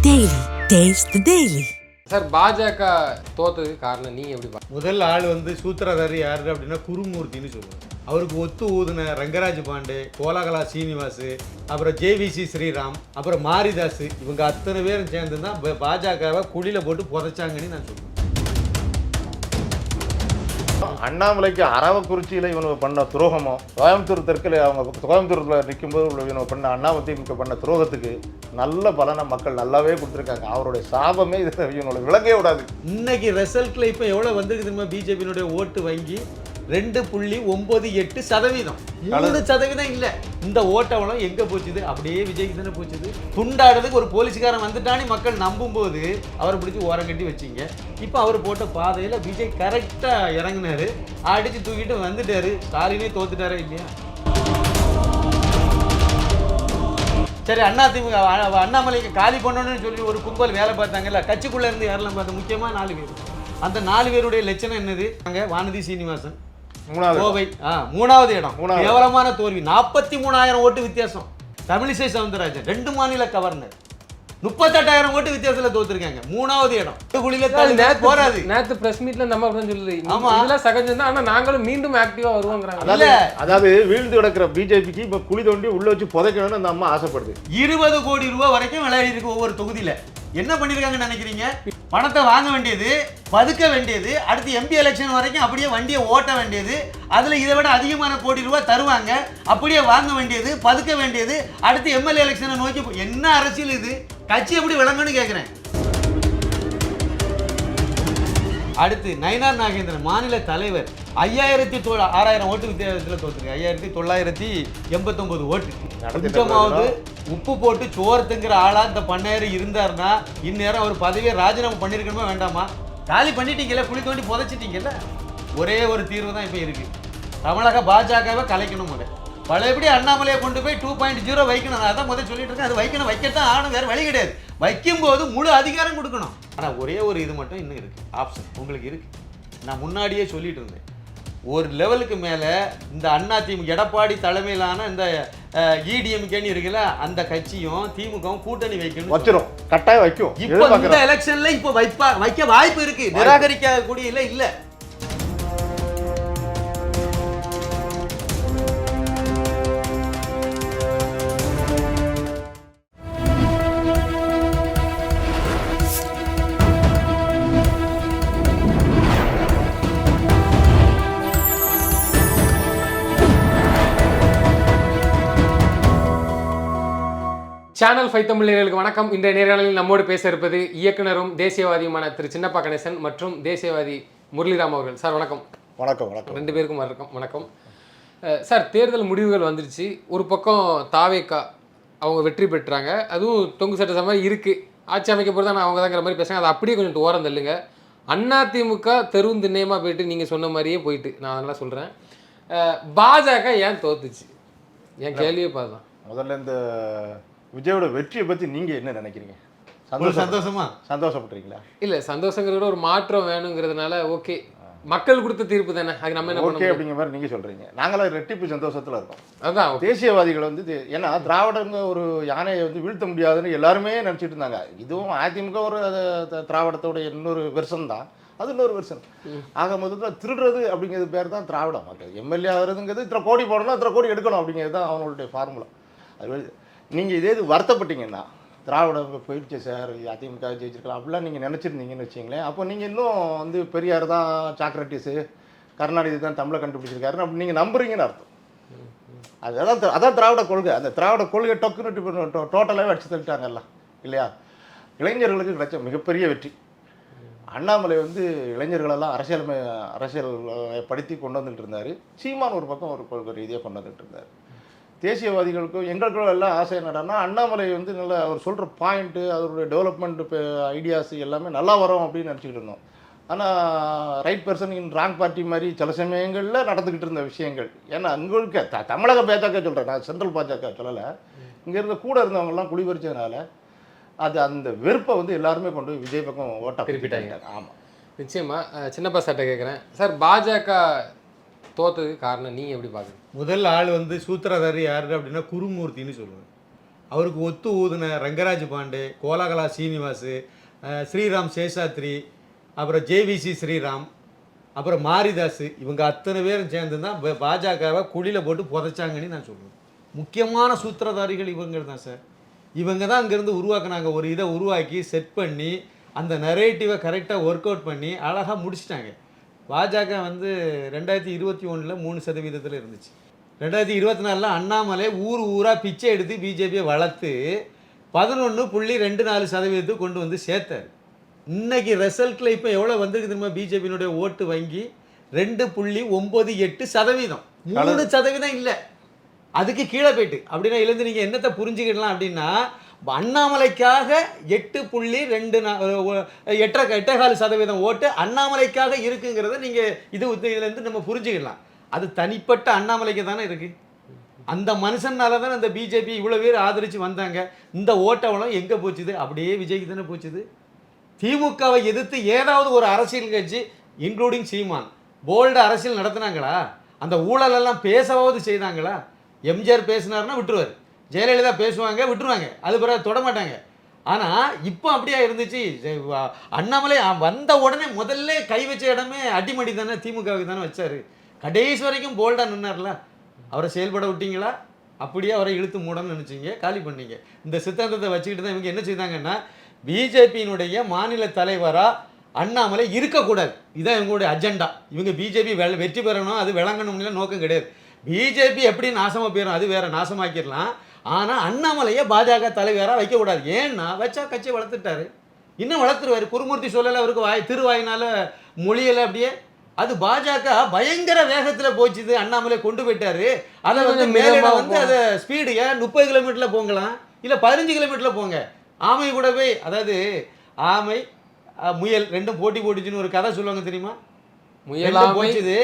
Daily. Taste the Daily. Sir பாஜக தோத்ததுக்கு காரணம் நீங்க எப்படி பாருங்க? முதல் ஆள் சூத்திரதாரி யாரு அப்படின்னா குருமூர்த்தின்னு சொல்லுவாங்க. அவருக்கு ஒத்து ஊதுன ரங்கராஜ் பாண்டே, கோலாகலா சீனிவாஸ், அப்புறம் ஜேவிசி ஸ்ரீராம், அப்புறம் மாரிதாஸ், இவங்க அத்தனை பேரும் சேர்ந்து தான் பாஜகவை குழியில போட்டு புதைச்சாங்கன்னு நான் சொல்லுவேன். அண்ணாமலைக்கு அரவக்குறிச்சியில் இவங்க பண்ண துரோகமோ, கோயம்புத்தூர் தெற்கில் அவங்க கோயம்புத்தூரில் நிற்கும்போது இவங்க பண்ண அண்ணாமதிமுக பண்ண துரோகத்துக்கு நல்ல பலனை மக்கள் நல்லாவே கொடுத்துருக்காங்க. அவருடைய சாபமே இது இவங்களை விளக்கவே விடாது. இன்னைக்கு ரிசல்ட்ல இப்போ எவ்வளோ வந்திருக்கு தெரியுமா? பிஜேபியினுடைய ஓட்டு வங்கி 2.98%. 3% இல்லை. இந்த ஓட்டவளம் எங்க போச்சுது? அப்படியே விஜய்க்கு தானே போச்சுது. துண்டாடுறதுக்கு ஒரு போலீஸ்காரன் வந்துட்டானே மக்கள் நம்பும் போது அவரை பிடிச்சி ஓரம் கட்டி வச்சிங்க. இப்போ அவர் போட்ட பாதையில விஜய் கரெக்டா இறங்கினாரு, அடிச்சு தூக்கிட்டு வந்துட்டாரு. ஸ்டாலினே தோத்துட்டாரா இல்லையா? சரி, அண்ணாமலைக்கு காலி பண்ணணும்னு சொல்லி ஒரு கும்பல் வேலை பார்த்தாங்கல்ல, கட்சிக்குள்ள இருந்து யாரெல்லாம் பார்த்தா முக்கியமா 4 பேர். அந்த 4 பேருடைய லட்சணம் என்னது? அங்க வானதி சீனிவாசன் கோவை 3வது இடம், கேவலமான தோல்வி. 43,000 ஓட்டு வித்தியாசம். தமிழிசை சவுந்தரராஜன் 2 மாநில கவர்னர் 38,000 ஓட்டு வித்தியாசத்துல தோத்துருக்காங்க. 3வது இடம். போராது. நேத்து பிரஸ் மீட்ல நம்ம அப்படின்னு சொல்லுது. இதெல்லாம் சகஜம் தான். ஆனா நாங்களும் மீண்டும் ஆக்டிவா வருவோங்கிறாங்க. அதாவது வீழ்ந்து கிடக்கிற பிஜேபிக்கு இப்ப குழி தோண்டி உள்ள வச்சு புதைக்கணும்னு அந்த அம்மா ஆசைப்படுது. 20 கோடி ரூபாய் வரைக்கும் விளையாடி இருக்கு ஒவ்வொரு தொகுதியில. என்ன பண்ணிருக்காங்கன்னு நினைக்கிறீங்க? பணத்தை வாங்க வேண்டியது, பதுக்க வேண்டியது, அடுத்து எம்பி எலெக்ஷன் வரைக்கும் அப்படியே வண்டியை ஓட்ட வேண்டியது, அதுல இதை விட அதிகமான கோடி ரூபாய் தருவாங்க, அப்படியே வாங்க வேண்டியது, பதுக்க வேண்டியது, அடுத்து எம்எல்ஏ எலெக்ஷனை நோக்கி. என்ன அரசியல் இது? கட்சி எப்படி விளங்குன்னு கேட்கிறேன். அடுத்து நயினார் நாகேந்திரன் மாநில தலைவர் 6,000 ஓட்டு வித்தியாசத்தில் தோத்துருக்கு. 5,989 ஓட்டு. கொஞ்சமாவது உப்பு போட்டு சோர்த்துங்கிற ஆளா இந்த பண்ணையார் இருந்தாருன்னா இந்நேரம் அவர் பதவியை ராஜினாமா பண்ணிருக்கணுமா வேண்டாமா? காலி பண்ணிட்டீங்கல்ல, குழி தோண்டி புதைச்சிட்டீங்கல்ல. ஒரே ஒரு தீர்வு தான் இப்போ இருக்கு. தமிழக பாஜகவை கலைக்கணும். பழையபடி அண்ணாமலையை கொண்டு போய் 2.0 வைக்கணும். அதான் முதல் சொல்லிட்டு இருக்கேன். அது வைக்கணும், வைக்கத்தான் ஆகணும், வேற வழி கிடையாது. வைக்கும் போது முழு அதிகாரம் கொடுக்கணும். ஆனால் ஒரே ஒரு இது மட்டும் இன்னும் இருக்கு, ஆப்ஷன் உங்களுக்கு இருக்கு. நான் முன்னாடியே சொல்லிட்டு இருந்தேன், ஒரு லெவலுக்கு மேலே இந்த அதிமுக எடப்பாடி தலைமையிலான இந்த இடிஎம்கேன்னு இருக்குல்ல, அந்த கட்சியும் திமுகவும் கூட்டணி வைக்கணும். வச்சிரும், கட்டாயம் வைக்கும். இப்போ இந்த எலெக்ஷன்ல இப்போ வைக்க வாய்ப்பு இருக்கு. நிராகரிக்க கூடிய இல்ல. சேனல் 5 தமிழ் நேயர்களுக்கு வணக்கம். இன்றைய நேரலில் நம்மோடு பேச இருப்பது இயக்குனரும் தேசியவாதியுமான திரு சின்னப்பா கணேசன் மற்றும் தேசியவாதி முரளிராம் அவர்கள். சார் வணக்கம். வணக்கம். வணக்கம். 2 பேருக்கும் வணக்கம். சார், தேர்தல் முடிவுகள் வந்துருச்சு. ஒரு பக்கம் தாவேக்கா அவங்க வெற்றி பெற்றாங்க, அதுவும் தொங்கு சட்ட சமயம் இருக்குது. ஆட்சி அமைக்க போகிறது தான் அவங்க தாங்கிற மாதிரி பேசுகிறாங்க. அதை அப்படியே கொஞ்சம் ஓரம் தள்ளுங்க. அதிமுக தெருவும் திண்ணயமாக போயிட்டு நீங்கள் சொன்ன மாதிரியே போயிட்டு, நான் அதெல்லாம் சொல்கிறேன். பாஜக ஏன் தோத்துச்சு? என் கேள்வியே பார்த்தான். முதல்ல இந்த விஜயோட வெற்றியை பற்றி நீங்கள் என்ன நினைக்கிறீங்க? சந்தோஷப்படுறீங்களா? இல்லை, சந்தோஷங்கிறத ஒரு மாற்றம் வேணுங்கிறதுனால ஓகே, மக்கள் கொடுத்த தீர்ப்பு தானே, அது நம்ம என்ன ஓகே அப்படிங்கிற மாதிரி நீங்கள் சொல்கிறீங்க. நாங்களாம் ரெட்டிப்பு சந்தோஷத்தில் இருக்கோம். அதுதான் தேசியவாதிகள் ஏன்னா திராவிடங்க ஒரு யானையை வீழ்த்த முடியாதுன்னு எல்லாருமே நினச்சிட்டு இருந்தாங்க. இதுவும் அதிமுக ஒரு திராவிடத்தோட இன்னொரு வெர்ஷன் தான், அது இன்னொரு வெர்ஷன். ஆக மொத்தத்தில் திருடுறது அப்படிங்கிறது பேர் தான் திராவிடம். மக்கள் எம்எல்ஏ ஆகிறதுங்கிறது இத்தனை கோடி போடணும், இத்தனை கோடி எடுக்கணும் அப்படிங்கிறது தான் அவங்களுடைய ஃபார்முலா. அது நீங்கள் இதே இது வருத்தப்பட்டீங்கன்னா திராவிடம் போயிடுச்சு சார், அதிமுக ஜெயிச்சிருக்கலாம் அப்படிலாம் நீங்கள் நினச்சிருந்தீங்கன்னு வச்சிங்களேன், அப்போ நீங்கள் இன்னும் பெரியார் தான் சாக்ரட்டிஸு, கருணாநிதி தான் தமிழை கண்டுபிடிச்சிருக்காருன்னு அப்படி நீங்கள் நம்புறீங்கன்னு அர்த்தம். அதான் திராவிட கொள்கை. அந்த திராவிட கொள்கை டொக்குன்னு டோட்டலாகவே அடிச்சு தள்ளிட்டாங்கல்ல இல்லையா? இளைஞர்களுக்கு கிடைச்ச மிகப்பெரிய வெற்றி. அண்ணாமலை இளைஞர்களெல்லாம் அரசியல் படுத்தி கொண்டு வந்துட்டு இருந்தார். சீமான் ஒரு பக்கம் ஒரு கொள்கை ரீதியாக கொண்டு வந்துட்டு இருந்தார். தேசியவாதிகளுக்கும் எங்களுக்கும் எல்லாம் ஆசை என்னடான்னா, அண்ணாமலை நல்ல அவர் சொல்கிற பாயிண்ட்டு, அவருடைய டெவலப்மெண்ட் ஐடியாஸ் எல்லாமே நல்லா வரும் அப்படின்னு நினச்சிக்கிட்டு இருந்தோம். ஆனால் right person in wrong party மாதிரி சில சமயங்களில் நடந்துக்கிட்டு இருந்த விஷயங்கள். ஏன்னா அங்கே தமிழக பாஜக சொல்கிறேன், நான் சென்ட்ரல் பாஜக சொல்லலை, இங்கே இருந்த கூட இருந்தவங்கெல்லாம் குடிபறிச்சதுனால அது அந்த வெறுப்பை எல்லாருமே கொண்டு போய் விஜய் பக்கம் ஓட்ட திருப்பிட்டாங்க. ஆமாம், நிச்சயமாக. சின்னப்பா சார்ட்ட கேட்குறேன். சார், பாஜக தோத்ததுக்கு காரணம் நீங்கள் எப்படி பார்க்குறீங்க? முதல் ஆள் சூத்திரதாரி யாரு அப்படின்னா குருமூர்த்தின்னு சொல்லுவேன். அவருக்கு ஒத்து ஊதுன ரங்கராஜ் பாண்டே, கோலாகலா சீனிவாசு, ஸ்ரீராம் சேஷாத்ரி, அப்புறம் ஜேவிசி ஸ்ரீராம், அப்புறம் மாரிதாஸ், இவங்க அத்தனை பேரும் சேர்ந்து தான் பாஜகவை குழியில் போட்டு புதைச்சாங்கன்னு நான் சொல்லுவேன். முக்கியமான சூத்திரதாரிகள் இவங்க தான் சார். இவங்க தான் அங்கேருந்து உருவாக்குனாங்க. ஒரு இதை உருவாக்கி செட் பண்ணி அந்த நரேட்டிவை கரெக்டாக ஒர்க் அவுட் பண்ணி அழகாக முடிச்சிட்டாங்க. பாஜக வந்து 2021 3% இருந்துச்சு. 2024 அண்ணாமலை ஊராக பிச்சை எடுத்து பிஜேபியை வளர்த்து 11.24% கொண்டு வந்து சேர்த்தார். இன்னைக்கு ரிசல்ட்டில் இப்போ எவ்வளோ வந்திருக்கு தெரியுமா? பிஜேபியினுடைய ஓட்டு வங்கி 2.98%. 3% இல்லை, அதுக்கு கீழே போயிட்டு. அப்படின்னா இருந்து நீங்கள் என்னத்தை புரிஞ்சுக்கிடலாம் அப்படின்னா, அண்ணாமலைக்காக 8.4% ஓட்டு அண்ணாமலைக்காக இருக்குங்கிறத நீங்கள் இதுலேருந்து நம்ம புரிஞ்சுக்கலாம். அது தனிப்பட்ட அண்ணாமலைக்கு தானே இருக்குது. அந்த மனுஷனால தானே இந்த பிஜேபி இவ்வளோ பேர் ஆதரித்து வந்தாங்க. இந்த ஓட்டவளம் எங்கே போச்சுது? அப்படியே விஜய்க்கு தானே போச்சுது. திமுகவை எதிர்த்து ஏதாவது ஒரு அரசியல் கட்சி இன்க்ளூடிங் சீமான் போல்டு அரசியல் நடத்தினாங்களா? அந்த ஊழலெல்லாம் பேசவாவது செய்தாங்களா? எம்ஜிஆர் பேசினார்னா விட்டுருவார், ஜெயலலிதா பேசுவாங்க விட்டுருவாங்க, அது பிறகு தொட மாட்டாங்க. ஆனால் இப்போ அப்படியா இருந்துச்சு? அண்ணாமலை வந்த உடனே முதல்ல கை வச்ச இடமே அடிமடி தானே திமுகவுக்கு தானே வச்சார். கடைசி வரைக்கும் போல்டாக நின்னார்ல. அவரை செயல்பட விட்டீங்களா? அப்படியே அவரை இழுத்து மூடணும்னு நினச்சிங்க, காலி பண்ணீங்க. இந்த சித்தாந்தத்தை வச்சுக்கிட்டு தான் இவங்க என்ன செய்தாங்கன்னா, பிஜேபியினுடைய மாநில தலைவராக அண்ணாமலை இருக்கக்கூடாது. இதுதான் இவங்களுடைய அஜெண்டா. இவங்க பிஜேபி வெற்றி பெறணும், அது விளங்கணும்னு நோக்கம் கிடையாது. பிஜேபி எப்படி நாசமாக போயிடும், அது வேற, நாசமாக்கிடலாம். ஆனால் அண்ணாமலையை பாஜக தலைவராக வைக்கக்கூடாது. ஏன்னா வச்சா கட்சியை வளர்த்துட்டாரு, இன்னும் வளர்த்துருவார். குருமூர்த்தி சொல்லலை, அவருக்கு திருவாயினால மொழியலை. அப்படியே அது பாஜக பயங்கர வேகத்தில் போச்சுது, அண்ணாமலை கொண்டு போயிட்டாரு. அதை வந்து மேலே வந்து அதை ஸ்பீடு 30 கிலோமீட்டரில் போங்கலாம், இல்லை 15 கிலோமீட்டரில் போங்க. ஆமை கூட போய், அதாவது ஆமை முயல் ரெண்டும் போட்டி போட்டுச்சுன்னு ஒரு கதை சொல்லுவாங்க தெரியுமா? போச்சுது,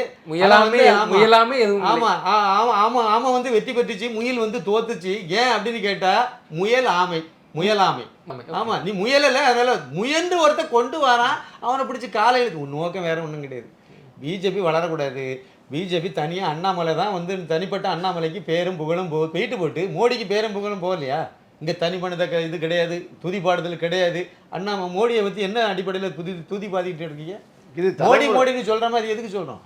ஆமை வந்து வெற்றி பெற்றுச்சு, முயல் வந்து தோத்துச்சு. ஏன் அப்படின்னு கேட்டா, முயல் ஆமை, முயலாமை. ஆமா, நீ முயலல, அதனால முயன்று ஒருத்த கொண்டு வரான், அவனை பிடிச்சி காலையில். நோக்கம் வேற ஒன்றும் கிடையாது. பிஜேபி வளரக்கூடாது. பிஜேபி தனியாக அண்ணாமலை தான் வந்து தனிப்பட்ட அண்ணாமலைக்கு பேரும் புகழும் போயிட்டு போட்டு மோடிக்கு பேரும் புகழும் போகலையா? இங்கே தனி மனித இது கிடையாது, துதிப்பாடுதல் கிடையாது. மோடியை பற்றி என்ன அடிப்படையில் துதி பாதிக்கிட்டு இருக்கீங்க? இது மோடின்னு சொல்கிற மாதிரி எதுக்கு சொல்கிறோம்?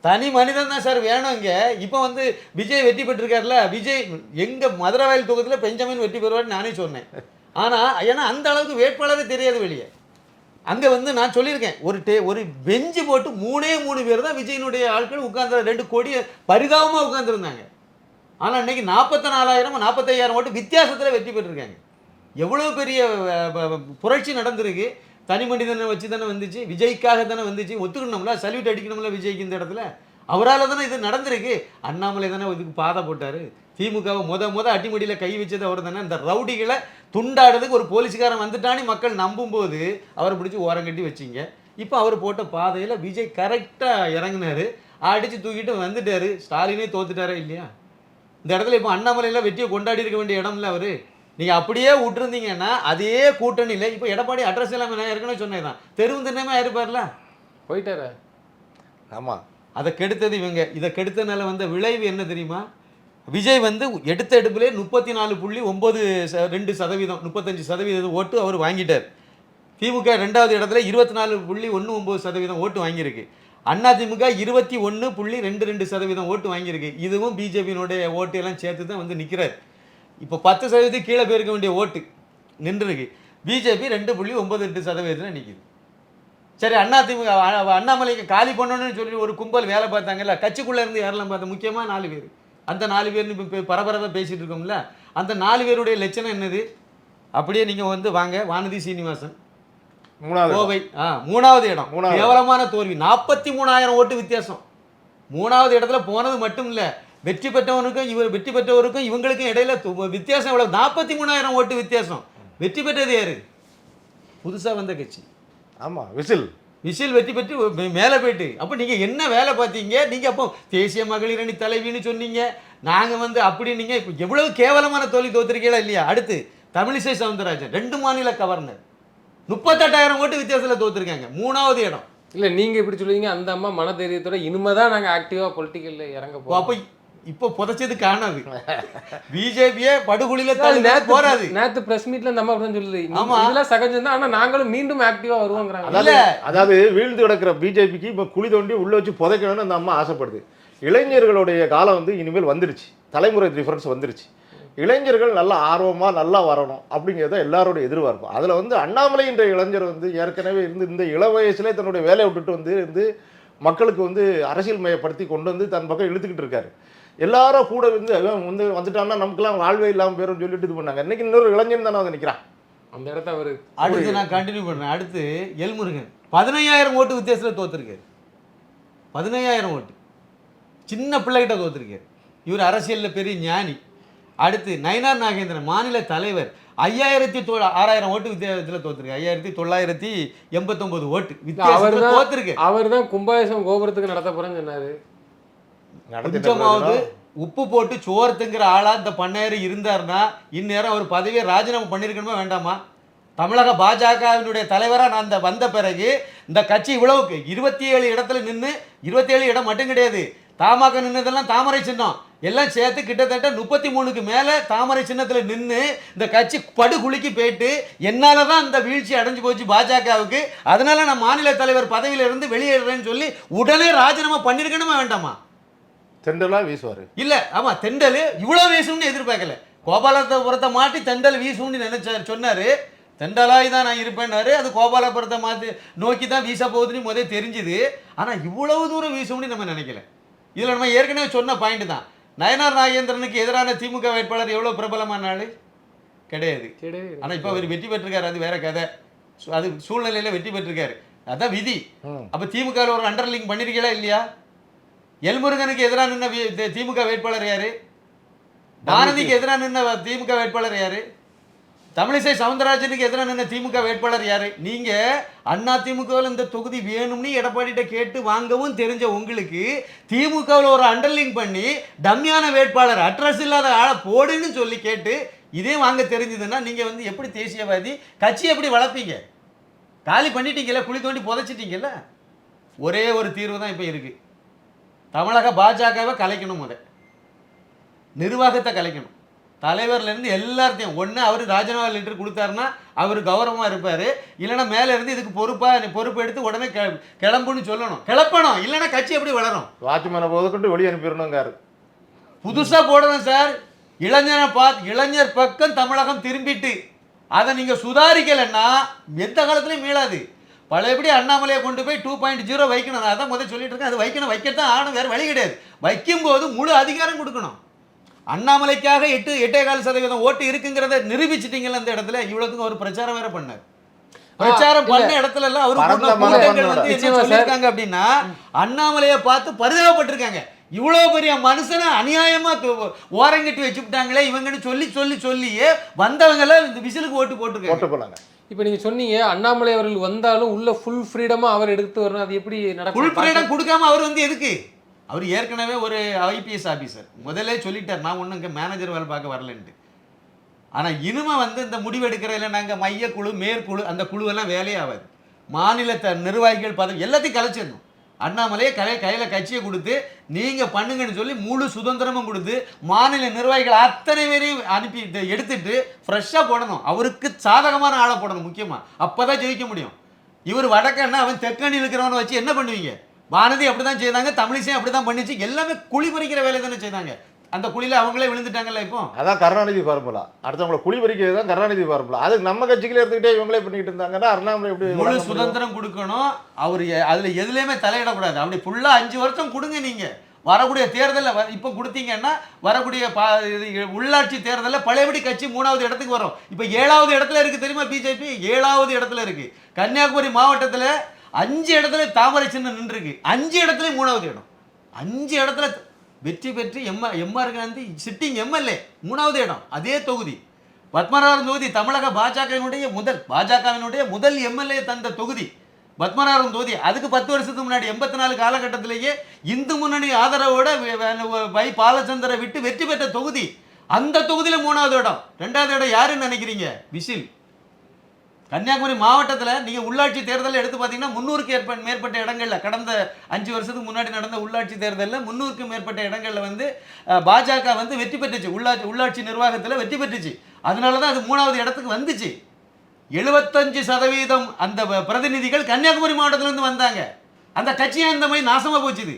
தனி மனிதன் தான் சார் வேணும் இங்கே. இப்போ வந்து விஜய் வெற்றி பெற்றிருக்காருல, விஜய் எங்கள் மதுரவாயில் தொகுதியில் பெஞ்சமின் வெற்றி பெறுவார்னு நானே சொன்னேன். ஆனால் ஏன்னா அந்த அளவுக்கு வேட்பாளரே தெரியாது வெளியே. அங்கே வந்து நான் சொல்லியிருக்கேன், ஒரு பெஞ்சு போட்டு 3 பேர் தான் விஜயினுடைய ஆட்கள் உட்கார்ந்து 2 கோடி பரிதாபமாக உட்கார்ந்துருந்தாங்க. ஆனால் இன்னைக்கு 44,000 45,000 ஓட்டு வித்தியாசத்தில் வெற்றி பெற்றிருக்காங்க. எவ்வளோ பெரிய புரட்சி நடந்திருக்கு. தனி மனிதனை வச்சு தானே வந்துச்சு, விஜய்க்காக தானே வந்துச்சு. ஒத்துக்கணும்ல, சல்யூட் அடிக்கணும்ல விஜய்க்கு. இந்த இடத்துல அவரால் தானே இது நடந்திருக்கு. அண்ணாமலை தானே இதுக்கு பாதை போட்டார். திமுகவை முத அடிமடியில் கை வச்சது அவர் தானே. இந்த ரவுடிகளை துண்டாடுறதுக்கு ஒரு போலீஸ்காரன் வந்துட்டானே மக்கள் நம்பும்போது அவரை பிடிச்சி ஓரங்கட்டி வச்சிங்க. இப்போ அவர் போட்ட பாதையில் விஜய் கரெக்டாக இறங்கினார், அடித்து தூக்கிட்டு வந்துட்டார். ஸ்டாலினே தோத்துட்டாரா இல்லையா? இந்த இடத்துல இப்போ அண்ணாமலையில் வெற்றியை கொண்டாடி இருக்க வேண்டிய இடம்ல அவர். நீங்கள் அப்படியே விட்டுருந்தீங்கன்னா அதே கூட்டணியில் இப்போ எடப்பாடி அட்ரஸ் இல்லாமல் நான் ஏற்கனவே சொன்னேன் தான், தெருவு தினமே இருப்பார்ல, போயிட்டார. ஆமாம், அதை கெடுத்தது இவங்க. இதை கெடுத்தனால வந்த விளைவு என்ன தெரியுமா? விஜய் வந்து எடுத்த எடுப்பிலே 34.92%, 35% ஓட்டு அவர் வாங்கிட்டார். திமுக 2வது இடத்துல 24.19% ஓட்டு வாங்கியிருக்கு. அதிமுக 21.22% ஓட்டு வாங்கியிருக்கு. இதுவும் பிஜேபியினுடைய ஓட்டு எல்லாம் சேர்த்து தான் வந்து நிற்கிறார். இப்போ 10% கீழே போயிருக்க வேண்டிய ஓட்டு நின்றுருக்கு. பிஜேபி 2.98% நிற்கிது. சரி, அதிமுக அண்ணாமலைக்கு காலி பண்ணணும்னு சொல்லி ஒரு கும்பல் வேலை பார்த்தாங்கல்ல, கட்சிக்குள்ளே இருந்து யாரெல்லாம் பார்த்தா, முக்கியமாக 4 பேர். அந்த 4 பேர்னு இப்போ பரபரப்பாக பேசிகிட்டு இருக்கோம்ல, அந்த 4 பேருடைய லட்சணம் என்னது? அப்படியே நீங்கள் வந்து வாங்க, வானதி சீனிவாசன் கோவை 3வது இடம், கேவலமான தோல்வி, 43,000 ஓட்டு வித்தியாசம். 3வது இடத்துல போனது மட்டும் இல்லை, வெற்றி பெற்றவருக்கும் இவங்களுக்கும் இடையில வித்தியாசம் எவ்வளவு? 43,000 ஓட்டு வித்தியாசம். வெற்றி பெற்றது யாரு? புதுசாக வந்த கட்சி. ஆமாம், விசில் வெற்றி பெற்று மேலே போயிட்டு. அப்போ நீங்கள் என்ன வேலை பார்த்தீங்க? நீங்கள் அப்போ தேசிய மகளிர் அணி தலைவின்னு சொன்னீங்க, நாங்கள் வந்து அப்படி. நீங்கள் இப்போ எவ்வளவு கேவலமான தோல்வி தோத்திருக்கீங்களா இல்லையா? அடுத்து தமிழிசை சவுந்தரராஜன் 2 மாநில கவர்னர் 38,000 ஓட்டு வித்தியாசத்தில் தோத்துருக்காங்க, 3வது இடம். இல்லை, நீங்கள் இப்படி சொல்லுவீங்க, அந்த அம்மா மன தைரியத்தோட இனிமேதான் நாங்கள் ஆக்டிவாக பொலிட்டிக்கலில் இறங்க போகிறோம். அப்போ இப்போ புதைச்சது காணாது. பிஜேபியே படுகொலியில தள்ளி போறாது. நேத்து பிரஸ் மீட்ல நம்ம அப்படிதான் சொல்லுது. ஆமா. இதெல்லாம் சகஜம் தான். ஆனா நாங்களும் மீண்டும் ஆக்டிவா வருவோங்கிறாங்க. அதாவது வீழ்ந்து கிடக்கிற பிஜேபிக்கு இப்போ குழி தோண்டி உள்ள வச்சு புதைக்கணும்னு அந்த அம்மா ஆசைப்படுது. இளைஞர்களுடைய காலம் வந்து இனிமேல் வந்துருச்சு, தலைமுறை டிஃபரன்ஸ் வந்துருச்சு. இளைஞர்கள் நல்லா ஆர்வமாக நல்லா வரணும் அப்படிங்கிறத எல்லாரோட எதிர்பார்ப்பு. அதில் வந்து அண்ணாமலைன்ற இளைஞர் வந்து ஏற்கனவே இருந்து இந்த இள வயசுலேயே தன்னுடைய வேலையை விட்டுட்டு வந்து மக்களுக்கு வந்து அரசியல் மயப்படுத்தி கொண்டு வந்து தன் பக்கம் இழுத்துக்கிட்டு இருக்காரு. எல்லாரும் கூட வந்து வந்துட்டான்னா நமக்குலாம் வாழ்வே இல்லாமல் பேரும் சொல்லிட்டு இது பண்ணாங்க. இன்னைக்கு இன்னொரு இளைஞன் தானே வந்து நிற்கிறான் அந்த இடத்த அவரு. அடுத்து நான் கண்டினியூ பண்ணுறேன். அடுத்து எல்முருகன் 15,000 ஓட்டு வித்தியாசத்தில் தோத்துருக்காரு. 15,000 ஓட்டு சின்ன பிள்ளைகிட்ட தோத்துருக்காரு. இவர் அரசியலில் பெரிய ஞானி. அடுத்து நயினார் நாகேந்திரன் மாநில தலைவர் 6,000 ஓட்டு வித்தியாசத்தில் தோத்துருக்கு. 5,989 ஓட்டு வித்தியாசத்தில் தோத்துருக்கு. அவர் தான் கும்பாபிஷேகம் கோபுரத்துக்கு நடத்த போறேன்னு சொன்னாரு. கொஞ்சமாவது உப்பு போட்டு சோர்த்துங்கிற ஆளா இந்த பண்ணையார் இருந்தாருன்னா இந்நேரம் அவர் பதவியை ராஜினாமா பண்ணியிருக்கணுமா வேண்டாமா? தமிழக பாஜகவினுடைய தலைவராக நான் அந்த வந்த பிறகு இந்த கட்சி இவ்வளவுக்கு 27 இடத்துல நின்று, 27 இடம் மட்டும் கிடையாது, தமாக நின்னதெல்லாம் தாமரை சின்னம் எல்லாம் சேர்த்து கிட்டத்தட்ட 33க்கு மேலே தாமரை சின்னத்தில் நின்று இந்த கட்சி படுகுலுக்கி போயிட்டு என்னால் தான் இந்த வீழ்ச்சி அடைஞ்சு போச்சு பாஜகவுக்கு, அதனால நான் மாநில தலைவர் பதவியிலிருந்து வெளியேறேன்னு சொல்லி உடனே ராஜினாமா பண்ணியிருக்கணுமா வேண்டாமா? தெண்டலா வீசுவார். இல்லை, ஆமாம், தெண்டல் இவ்வளோ வீசும்னு எதிர்பார்க்கல. கோபாலபுரத்தை மாட்டி தெண்டல் வீசும்னு நினைச்சார், சொன்னார். தெண்டலாய் தான் நான் இருப்பேன்னாரு. அது கோபாலபுரத்தை மாற்றி நோக்கி தான் வீச போகுதுன்னு முதல் தெரிஞ்சுது. ஆனால் இவ்வளவு தூரம் வீசும்னு நம்ம நினைக்கல. இதில் நம்ம ஏற்கனவே சொன்ன பாயிண்ட் தான். நயினார் நாகேந்திரனுக்கு எதிரான திமுக வேட்பாளர் எவ்வளோ பிரபலமான ஆள் கிடையாது. ஆனால் இப்போ அவர் வெற்றி பெற்றிருக்காரு, அது வேற கதை. அது சூழ்நிலையில் வெற்றி பெற்றிருக்காரு, அதான் விதி. அப்போ திமுக ஒரு அண்டர்லிங்க் பண்ணிருக்கீங்களா இல்லையா? எல்முருகனுக்கு எதிராக நின்ன திமுக வேட்பாளர் யாரு? பாரதிக்கு எதிராக நின்ன திமுக வேட்பாளர் யாரு? தமிழிசை சவுந்தரராஜனுக்கு எதிராக நின்ன திமுக வேட்பாளர் யாரு? நீங்க அண்ணா திமுகவில் இந்த தொகுதி வேணும்னு எடப்பாடிட்ட கேட்டு வாங்கவும் தெரிஞ்ச உங்களுக்கு திமுகவில் ஒரு அண்டர்லிங்க் பண்ணி டம்மியான வேட்பாளர் அட்ரஸ் இல்லாத ஆளை போடுன்னு சொல்லி கேட்டு இதே வாங்க தெரிஞ்சதுன்னா நீங்க வந்து எப்படி தேசியவாதி கட்சி எப்படி வளர்ப்பீங்க? காலி பண்ணிட்டீங்கல்ல, குழி தோண்டி புதைச்சிட்டீங்கல்ல. ஒரே ஒரு தீர்வு தான் இப்போ இருக்கு. தமிழக பாஜகவை கலைக்கணும், நிர்வாகத்தை கலைக்கணும். தலைவர்லேருந்து எல்லாத்தையும் ஒன்று அவர் ராஜினாமா லெட்டர் கொடுத்தாருன்னா அவர் கௌரவமாக இருப்பார். இல்லைன்னா மேலே இருந்து இதுக்கு பொறுப்பு எடுத்து உடனே கிளம்புன்னு சொல்லணும், கிளப்பணும். இல்லைன்னா கட்சி எப்படி வளரும்? வாட்ச்மேனை போதுக்கொண்டு வெளியே அனுப்பிடணுங்காரு. புதுசாக போடணும் சார். இளைஞர் பக்கம் தமிழகம் திரும்பிட்டு அதை நீங்கள் சுதாரிக்கலைன்னா எந்த காலத்துலையும் மீளாது. பழையபடி அண்ணாமலையை கொண்டு போய் 2.0 வைக்கணும். நான் அதான் முதல் சொல்லிட்டு இருக்கேன். அது வைக்கத்தான் ஆகணும், வேறு வழி கிடையாது. வைக்கும்போது முழு அதிகாரம் கொடுக்கணும். அண்ணாமலைக்காக 8.4% ஓட்டு இருக்குங்கிறத நிரூபிச்சிட்டீங்கல்ல அந்த இடத்துல. இவ்வளவுக்கு ஒரு பிரச்சாரம் வேற பண்ணார். பிரச்சாரம் பண்ண இடத்துல எல்லாம் அவரு வந்து என்ன சொல்லியிருக்காங்க அப்படின்னா அண்ணாமலையை பார்த்து பரிதாபப்பட்டிருக்காங்க. இவ்வளவு பெரிய மனுஷனை அநியாயமா ஓரங்கட்டி வச்சுட்டாங்களே இவங்கன்னு சொல்லியே வந்தவங்க எல்லாம் இந்த விசிலுக்கு ஓட்டு போட்டுருக்காங்க. இப்போ நீங்க சொன்னீங்க அண்ணாமலை அவர்கள் வந்தாலும் உள்ள ஃபுல் ஃப்ரீடமா அவர் எடுத்து வரணும். அது எப்படி நடக்கும்? ஃபுல் ஃப்ரீடம் கொடுக்காம அவர் வந்து எதுக்கு? அவர் ஏற்கனவே ஒரு ஐபிஎஸ் ஆஃபீஸர், முதல்ல சொல்லிட்டார் நான் ஒன்றும் இங்கே மேனேஜர் வேலை பார்க்க வரலன்ட்டு. ஆனால் இனிமே வந்து இந்த முடிவெடுக்கிறதில்ல நாங்கள் மையக்குழு மேற்குழு அந்த குழுவெல்லாம் வேலையே ஆகாது. மாநில நிர்வாகிகள் பதவி எல்லாத்தையும் கலைச்சிடணும். அண்ணாமலையே கையில் கட்சியை கொடுத்து நீங்கள் பண்ணுங்கன்னு சொல்லி முழு சுதந்திரமும் கொடுத்து மாநில நிர்வாகிகள் அத்தனை பேரையும் அனுப்பி எடுத்துட்டு ஃப்ரெஷ்ஷாக போடணும். அவருக்கு சாதகமான ஆளை போடணும் முக்கியமாக. அப்போ தான் ஜெயிக்க முடியும். இவர் வடக்கன்னா அவன் தெற்கணி இருக்கிறவனை வச்சு என்ன பண்ணுவீங்க? வானதி அப்படி தான் செய்தாங்க, தமிழிசையும் அப்படி தான் பண்ணிச்சு. எல்லாமே குழி பறிக்கிற வேலை தானே செய்தாங்க. அந்த குழியில் அவங்களே விழுந்துட்டாங்கல்ல. இப்போ அதான் கருணாநிதி ஃபார்முலா. அடுத்தவங்களை குழி பறிக்கிறது தான் கருணாநிதி ஃபார்முலா. அது நம்ம கட்சிகளே எடுத்துக்கிட்டே இவங்களே பண்ணிக்கிட்டு இருந்தாங்கன்னா அண்ணாமலை எப்படி முழு சுதந்திரம் கொடுக்கணும். அவர் அதில் எதுலேயுமே தலையிடக்கூடாது. அப்படி ஃபுல்லாக 5 வருஷம் கொடுங்க. நீங்கள் வரக்கூடிய தேர்தலில் இப்போ கொடுத்தீங்கன்னா வரக்கூடிய உள்ளாட்சி தேர்தலில் பழையபடி கட்சி 3வது இடத்துக்கு வரும். இப்போ 7வது இடத்துல இருக்குது தெரியுமா? பிஜேபி 7வது இடத்துல இருக்குது. கன்னியாகுமரி மாவட்டத்தில் 5 இடத்துல தாமரை சின்னம் நின்றுருக்கு. 5 இடத்துலையும் 3வது இடம். 5 இடத்துல வெற்றி பெற்று எம்ஆர் காந்தி சிட்டிங் எம்எல்ஏ 3வது இடம். அதே தொகுதி பத்மநாபன் தொகுதி தமிழக பாஜகவினுடைய முதல் எம்எல்ஏ தந்த தொகுதி பத்மநாபன் தொகுதி. அதுக்கு 10 வருஷத்துக்கு முன்னாடி 84 காலகட்டத்திலேயே இந்து முன்னணி ஆதரவோட வை பாலச்சந்திர விட்டு வெற்றி பெற்ற தொகுதி. அந்த தொகுதியில் 3வது இடம். 2வது இடம் யாருன்னு நினைக்கிறீங்க? விசில். கன்னியாகுமரி மாவட்டத்தில் நீங்கள் உள்ளாட்சி தேர்தலில் எடுத்து பார்த்தீங்கன்னா 300க்கு மேற்பட்ட இடங்களில் கடந்த 5 வருஷத்துக்கு முன்னாடி நடந்த உள்ளாட்சி தேர்தலில் 300க்கும் மேற்பட்ட இடங்களில் வந்து பாஜக வந்து வெற்றி பெற்றுச்சு. உள்ளாட்சி நிர்வாகத்தில் வெற்றி பெற்றுச்சு. அதனால தான் அது 3வது இடத்துக்கு வந்துச்சு. 75% அந்த பிரதிநிதிகள் கன்னியாகுமரி மாவட்டத்திலேருந்து வந்தாங்க. அந்த கட்சியாக இந்த மாதிரி நாசமாக போச்சுது.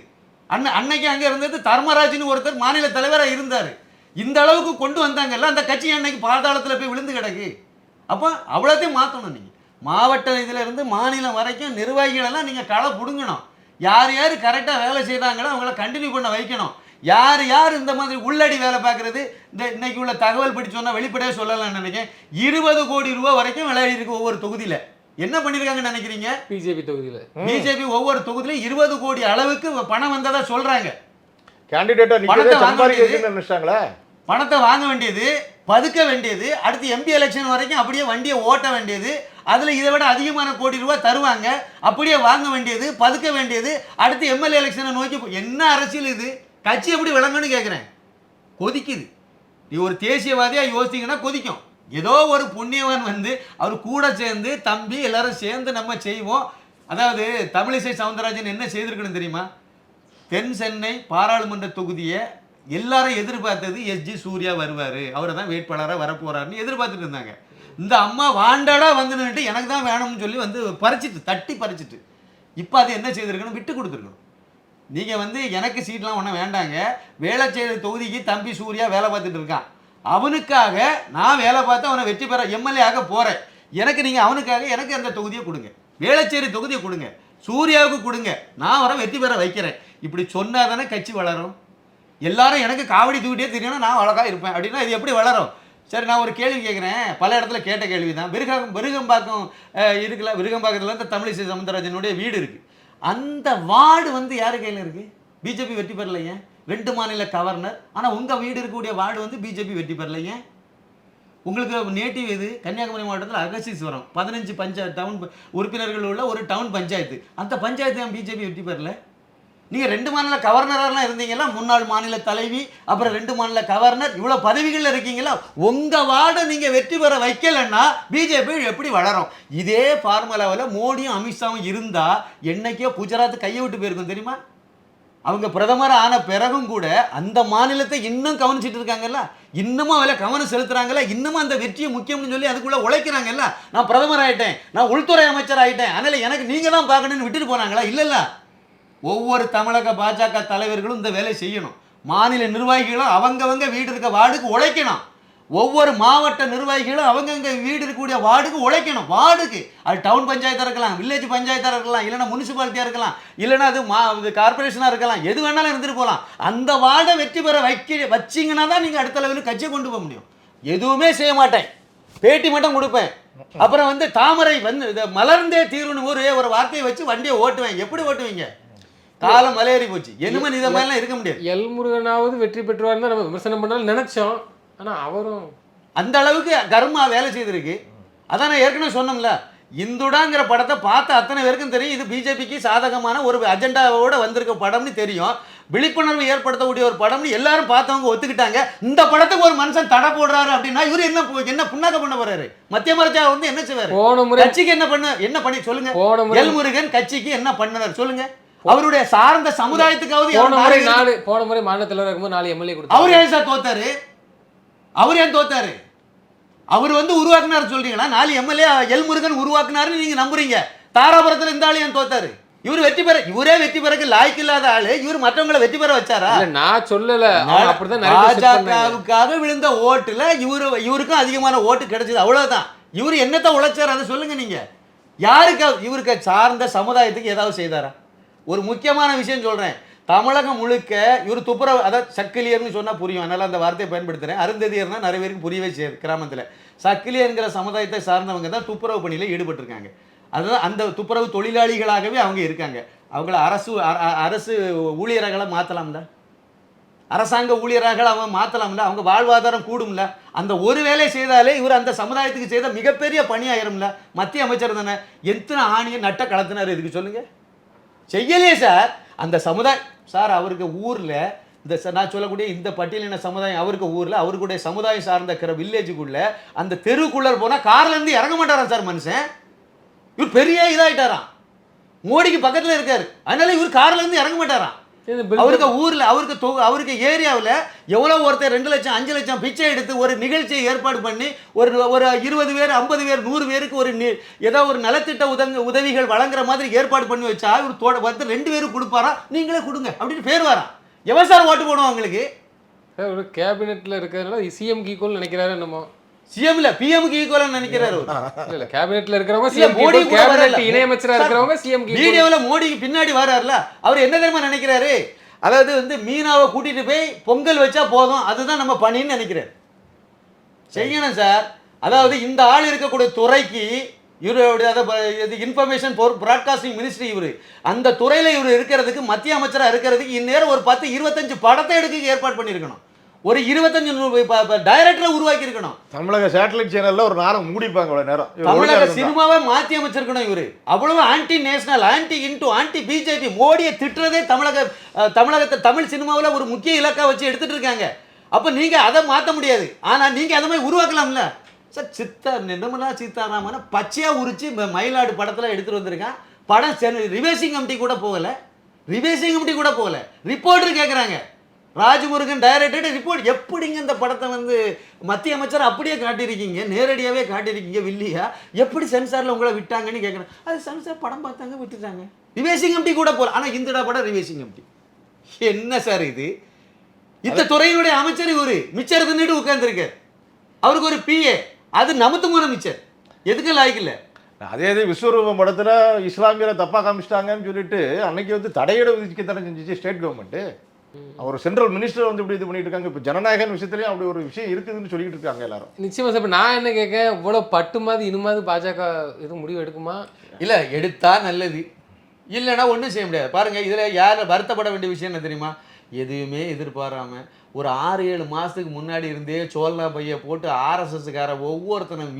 அன்னைக்கு அங்கே இருந்தது தர்மராஜ்னு ஒருத்தர் மாநில தலைவராக இருந்தார். இந்த அளவுக்கு கொண்டு வந்தாங்கல்ல, அந்த கட்சி அன்னைக்கு பாதாளத்தில் போய் விழுந்து கிடக்கு. அப்போ அவ்வளோத்தையும் மாற்றணும். நீங்கள் மாவட்ட இதில் இருந்து மாநிலம் வரைக்கும் நிர்வாகிகளெல்லாம் நீங்கள் களை பிடுங்கணும். யார் யார் கரெக்டாக வேலை செய்கிறாங்களோ அவங்கள கண்டினியூ பண்ண வைக்கணும். யார் யார் இந்த மாதிரி உள்ளடி வேலை பார்க்குறது, இந்த இன்னைக்கு உள்ள தகவல் படி சொன்னால் வெளிப்படையாக சொல்லலாம்னு நினைக்கிறேன். 20 கோடி ரூபா வரைக்கும் விளையாடி இருக்கு ஒவ்வொரு தொகுதியில். என்ன பண்ணியிருக்காங்கன்னு நினைக்கிறீங்க? பிஜேபி தொகுதியில் பிஜேபி ஒவ்வொரு தொகுதியிலும் 20 கோடி அளவுக்கு பணம் வந்ததா சொல்கிறாங்க. பணத்தை வாங்க வேண்டியது, பதுக்க வேண்டியது, அடுத்து எம்பி எலெக்ஷன் வரைக்கும் அப்படியே வண்டியை ஓட்ட வேண்டியது, அதில் இதை விட அதிகமான கோடி ரூபா தருவாங்க, அப்படியே வாங்க வேண்டியது, பதுக்க வேண்டியது, அடுத்து எம்எல்ஏ எலெக்ஷனை நோக்கி என்ன அரசியல் இது? கட்சி எப்படி விளங்குன்னு கேட்குறேன். கொதிக்குது. நீ ஒரு தேசியவாதியாக யோசித்தீங்கன்னா கொதிக்கும். ஏதோ ஒரு புண்ணியவன் வந்து அவர் கூட சேர்ந்து தம்பி எல்லாரும் சேர்ந்து நம்ம செய்வோம். அதாவது தமிழிசை சவுந்தரராஜன் என்ன செய்திருக்கணும் தெரியுமா? தென் சென்னை பாராளுமன்ற தொகுதியை எல்லாரும் எதிர்பார்த்தது எஸ்ஜி சூர்யா வருவார், அவரை தான் வேட்பாளராக வரப்போறாருன்னு எதிர்பார்த்துட்டு இருந்தாங்க. இந்த அம்மா வாண்டடாக வந்து நின்றுட்டு எனக்கு தான் வேணும்னு சொல்லி வந்து தட்டி பறிச்சிட்டு இப்போ அது என்ன செய்திருக்கணும்? விட்டு கொடுத்துருக்கணும். நீங்கள் வந்து எனக்கு சீட்லாம் ஒன்றும் வேண்டாங்க, வேளச்சேரி தொகுதிக்கு தம்பி சூர்யா வேலை பார்த்துட்டு இருக்கான், அவனுக்காக நான் வேலை பார்த்து அவனை வெற்றி பெற எம்எல்ஏ ஆக போகிறேன், எனக்கு நீங்கள் அவனுக்காக எனக்கு அந்த தொகுதியை கொடுங்க, வேளச்சேரி தொகுதியை கொடுங்க, சூர்யாவுக்கு கொடுங்க, நான் வர வெற்றி பெற வைக்கிறேன். இப்படி சொன்னால் தானே கட்சி வளரும். எல்லாரும் எனக்கு காவடி தூக்கிட்டே தெரியணும், நான் அழகாக இருப்பேன் அப்படின்னா இது எப்படி வளரும்? சரி, நான் ஒரு கேள்வி கேட்குறேன். பல இடத்துல கேட்ட கேள்வி தான். விருகம்பாக்கம் இருக்குல்ல, விருகம்பாக்கத்தில் இந்த தமிழிசை சவுந்தரராஜனுடைய வீடு இருக்குது. அந்த வார்டு வந்து யார் கையில் இருக்குது? பிஜேபி வெற்றி பெறலையே. 2 மாநில கவர்னர். ஆனால் உங்கள் வீடு இருக்கக்கூடிய வார்டு வந்து பிஜேபி வெற்றி பெறலையே. உங்களுக்கு நேட்டிவ் எது? கன்னியாகுமரி மாவட்டத்தில் அகசீஸ்வரம் 15 டவுன் உறுப்பினர்கள் உள்ள ஒரு டவுன் பஞ்சாயத்து. அந்த பஞ்சாயத்து தான் பிஜேபி வெற்றி பெறல. நீங்கள் 2 மாநில கவர்னரெலாம் இருந்தீங்களா, முன்னாள் மாநில தலைவி, அப்புறம் 2 மாநில கவர்னர், இவ்வளோ பதவிகளில் இருக்கீங்களா? உங்கள் வார்டை நீங்கள் வெற்றி பெற வைக்கலைன்னா பிஜேபி எப்படி வளரும்? இதே ஃபார்முலாவில் மோடியும் அமித்ஷாவும் இருந்தால் என்னைக்கோ குஜராத் கையை விட்டு போயிருக்கும் தெரியுமா? அவங்க பிரதமர் ஆன பிறகும் கூட அந்த மாநிலத்தை இன்னும் கவனிச்சிட்டு இருக்காங்கல்ல, இன்னமும் அதில் கவனம் செலுத்துறாங்கல்ல, இன்னமும் அந்த வெற்றியை முக்கியம்னு சொல்லி அதுக்குள்ளே உழைக்கிறாங்கல்ல. நான் பிரதமர் ஆகிட்டேன், நான் உள்துறை அமைச்சர் ஆகிட்டேன், அதனால் எனக்கு நீங்கள் தான் பார்க்கணுன்னு விட்டுட்டு போனாங்களா? இல்லைல்ல. ஒவ்வொரு தமிழக பாஜக தலைவர்களும் இந்த வேலை செய்யணும். மாநில நிர்வாகிகளும் அவங்கவங்க வீடு இருக்க வார்டுக்கு உழைக்கணும். ஒவ்வொரு மாவட்ட நிர்வாகிகளும் அவங்கவுங்க வீடு இருக்கக்கூடிய வார்டுக்கு உழைக்கணும். வார்டுக்கு அது டவுன் பஞ்சாயத்தாக இருக்கலாம், வில்லேஜ் பஞ்சாயத்தாக இருக்கலாம், இல்லைனா முனிசிபாலிட்டியாக இருக்கலாம், இல்லைனா அது கார்பரேஷனாக இருக்கலாம், எது வேணாலும் இருந்துட்டு போகலாம். அந்த வார்டை வெற்றி பெற வச்சிங்கன்னா தான் நீங்கள் அடுத்த லெவலுக்கு கட்சியை கொண்டு போக முடியும். எதுவுமே செய்ய மாட்டேன், பேட்டி மட்டும் கொடுப்பேன், அப்புறம் வந்து தாமரை வந்து மலர்ந்தே தீர்வுன்னு ஒரு வார்த்தையை வச்சு வண்டியை ஓட்டுவேன். எப்படி ஓட்டுவீங்க? காலம் மலையேறி போச்சு. என்னமே இதை மாதிரிலாம் இருக்க முடியாது. எல் முருகனாவது வெற்றி பெற்றுவார்னு தான் நம்ம விமர்சனம் பண்ணாலும் நினைச்சோம். ஆனால் அவரும் அந்த அளவுக்கு கர்மா வேலை செய்திருக்கு. அதான் நான் ஏற்கனவே சொன்னோம்ல, இந்துடாங்கிற படத்தை பார்த்த அத்தனை பேருக்கும் தெரியும் இது பிஜேபிக்கு சாதகமான ஒரு அஜெண்டாவோட வந்திருக்க படம்னு தெரியும். விழிப்புணர்வு ஏற்படுத்தக்கூடிய ஒரு படம்னு எல்லாரும் பார்த்தவங்க ஒத்துக்கிட்டாங்க. இந்த படத்துக்கு ஒரு மனுஷன் தடை போடுறாரு அப்படின்னா இவரு என்ன புண்ணாக்க பண்ண போறாரு? மத்திய மரச்சா வந்து என்ன செய்வாரு? கட்சிக்கு என்ன பண்ணி சொல்லுங்க. எல் முருகன் கட்சிக்கு என்ன பண்ணார் சொல்லுங்க. அவருடைய சார்ந்த சமுதாயத்துக்காவது போன முறை மாநில தலைவர் இருக்கும்போது 4 எம்எல்ஏ கொடுத்தாரு. அவர் ஏன் சார் தோத்தாரு? அவர் ஏன் தோத்தாரு? அவர் வந்து உருவாக்குனார் சொல்றீங்களா? 4 எம்எல்ஏ எல் முருகன் உருவாக்குனாருன்னு நீங்க நம்புறீங்க. தாராபுரத்தில் இந்த ஆளு ஏன் தோத்தாரு? இவரு வெற்றி பெற, இவரே வெற்றி பெறக்கு லாய்க்கு இல்லாத ஆளு இவர் மற்றவங்களை வெற்றி பெற வச்சாரா? நான் சொல்லல. பாஜகவுக்காக விழுந்த ஓட்டுல இவருக்கும் அதிகமான ஓட்டு கிடைச்சது, அவ்வளவுதான். இவரு என்னத்தை உழைச்சார் அதை சொல்லுங்க. நீங்க யாருக்கு இவருக்கு சார்ந்த சமுதாயத்துக்கு ஏதாவது செய்தாரா? ஒரு முக்கியமான விஷயம் சொல்றேன். தமிழகம் முழுக்க இவர் துப்புரவு, அதாவது சக்கிலியர்னு சொன்னா புரியும், அதனால அந்த வார்த்தையை பயன்படுத்துறேன். அருந்ததியர்னா நிறைய பேருக்கு புரியவே செய்யுது. கிராமத்தில் சக்கிலியர்ங்கிற சமுதாயத்தை சார்ந்தவங்க தான் துப்புரவு பணியில் ஈடுபட்டிருக்காங்க. அதுதான் அந்த துப்புரவு தொழிலாளிகளாகவே அவங்க இருக்காங்க. அவங்கள அரசு ஊழியர்களை மாற்றலாம்ல, அரசாங்க ஊழியராக அவங்க மாற்றலாம்ல, அவங்க வாழ்வாதாரம் கூடும்ல. அந்த ஒரு வேலை செய்தாலே இவர் அந்த சமுதாயத்துக்கு செய்த மிகப்பெரிய பணியாயிரும்ல. மத்திய அமைச்சர் தானே, எத்தனை ஆணியை நட்ட கலத்தினார் இதுக்கு சொல்லுங்க. செய்யலையே சார். அந்த சமுதாயம் சார், அவருக்கு ஊரில் நான் சொல்லக்கூடிய இந்த பட்டியலின சமுதாயம் அவருக்கு ஊரில் அவருக்குடைய சமுதாயம் சார்ந்த இருக்கிற வில்லேஜுக்குள்ள அந்த தெருவுக்குள்ள போனால் கார்ல இருந்து இறங்க மாட்டாராம் சார் மனுஷன். இவர் பெரிய இதாயிட்டாராம், மோடிக்கு பக்கத்தில் இருக்காரு, அதனால இவர் கார்ல இருந்து இறங்க மாட்டாராம். அவருக்கு ஊர்ல அவருக்கு ஏரியாவில் எவ்வளோ ஒருத்தர் 2 லட்சம் 5 லட்சம் பிச்சை எடுத்து ஒரு நிகழ்ச்சியை ஏற்பாடு பண்ணி ஒரு 20 பேர் 50 பேர் 100 பேருக்கு ஒரு ஏதோ ஒரு நலத்திட்ட உதவிகள் வழங்குற மாதிரி ஏற்பாடு பண்ணி வச்சா இவர் வந்து 2 பேருக்கு கொடுப்பாரா, நீங்களே கொடுங்க அப்படின்னு பேர் வரான். எவன் சார் ஓட்டு போடுவோம் அவங்களுக்கு? ஒரு கேபினெட்ல இருக்கிறதுனால சிஎம் ஈக்குவல் நினைக்கிறாரு என்னமோ. சிஎம் இல்ல பிஎம்க்கு ஈக்குவலா நினைக்கிறாரு. இல்ல கேபினெட்ல இருக்கிறவங்க சிஎம் மோடி கேபினெட் இணை அமைச்சரா இருக்கிறவங்க சிஎம் வீடியோல மோடிக்கு பின்னாடி வராருல, அவர் என்ன தெரியுமா நினைக்கிறாரு, அதாவது வந்து மீனாவை கூட்டிட்டு போய் பொங்கல் வச்சா போதும், அதுதான் நம்ம பணின்னு நினைக்கிறாரு. செய்யணும் சார். அதாவது இந்த ஆள் இருக்கக்கூடிய துறைக்கு இவருடைய இன்ஃபர்மேஷன் பிராட்காஸ்டிங் மினிஸ்ட்ரி இவரு, அந்த துறையில இவர் இருக்கிறதுக்கு மத்திய அமைச்சரா இருக்கிறதுக்கு இந்நேரம் ஒரு 10-25 படத்தை எடுக்க ஏற்பாடு பண்ணியிருக்கணும். ஒரு 25 டைரக்டரை உருவாக்கி இருக்கணும். தமிழக சேட்டலைட் சேனல்ல ஒரு நாளை மூடிப்பாங்க அவ்வளவு நேரம். தமிழக சினிமாவை மாற்றி அமைச்சிருக்கணும் இவரு. அவ்வளவு ஆன்டி நேஷனல், ஆன்டி பிஜேபி. மோடியை திட்டுறதே தமிழகத்தை தமிழ் சினிமாவில் ஒரு முக்கிய இலக்கா வச்சு எடுத்துட்டு இருக்காங்க. அப்ப நீங்க அதை மாற்ற முடியாது, ஆனா நீங்க அதை மாதிரி உருவாக்கலாம்ல சார். நிர்மலா சீதாராமன் பச்சையா உரிச்சு மயிலாடு படத்துல எடுத்துட்டு வந்திருக்கான். படம் ரிவைசிங் கமிட்டி கூட போகல, ரிப்போர்ட்டர் கேட்குறாங்க. Rajamurugan director report. எப்படிங்க இந்த படத்தை வந்து மத்திய அமைச்சர் அப்படியே காட்டியிருக்கீங்க, நேரடியாகவே காட்டியிருக்கீங்க வில்லியா, எப்படி சென்சாரில் உங்களை விட்டாங்கன்னு கேட்குறேன். அது சென்சார் படம் பார்த்தாங்க விட்டுட்டாங்க, ரிவைசிங் கமிட்டி கூட போகல. ஆனால் இந்திரா படம் ரிவைசிங் கமிட்டி. என்ன சார் இது? இந்த துறையினுடைய அமைச்சர் இவரு மிச்சர் தின்னுட்டு உட்கார்ந்துருக்கார். அவருக்கு ஒரு பிஏ, அது நமத்து மூணு மிச்சர். எதுக்கு லாய்க்கு இல்லை. அதே விஸ்வரூபம் படத்தில் இஸ்லாமியரை தப்பாக காமிச்சிட்டாங்கன்னு சொல்லிட்டு அன்னைக்கு வந்து தடையிட விதிக்க தானே செஞ்சிச்சு ஸ்டேட் கவர்மெண்ட்டு. அவர் சென்ட்ரல் மினிஸ்டர் வந்து இப்படி இது பண்ணிட்டு இருக்காங்க. இப்போ ஜனநாயகன் விஷயத்துலேயும் அப்படி ஒரு விஷயம் இருக்குதுன்னு சொல்லிட்டு இருக்காங்க எல்லாரும். நிச்சயமா சார். இப்போ நான் என்ன கேட்கேன், இவ்வளோ பட்டு மாதிரி இனிமாவது பாஜக எதுவும் முடிவு எடுக்குமா? இல்லை, எடுத்தா நல்லது, இல்லைன்னா ஒன்றும் செய்ய முடியாது. பாருங்கள், இதில் யார் வருத்தப்பட வேண்டிய விஷயம் என்ன தெரியுமா? எதுவுமே எதிர்பாராமல் ஒரு 6-7 மாதத்துக்கு முன்னாடி இருந்தே சோல்னா பையை போட்டு ஆர்எஸ்எஸ்கார ஒவ்வொருத்தனும்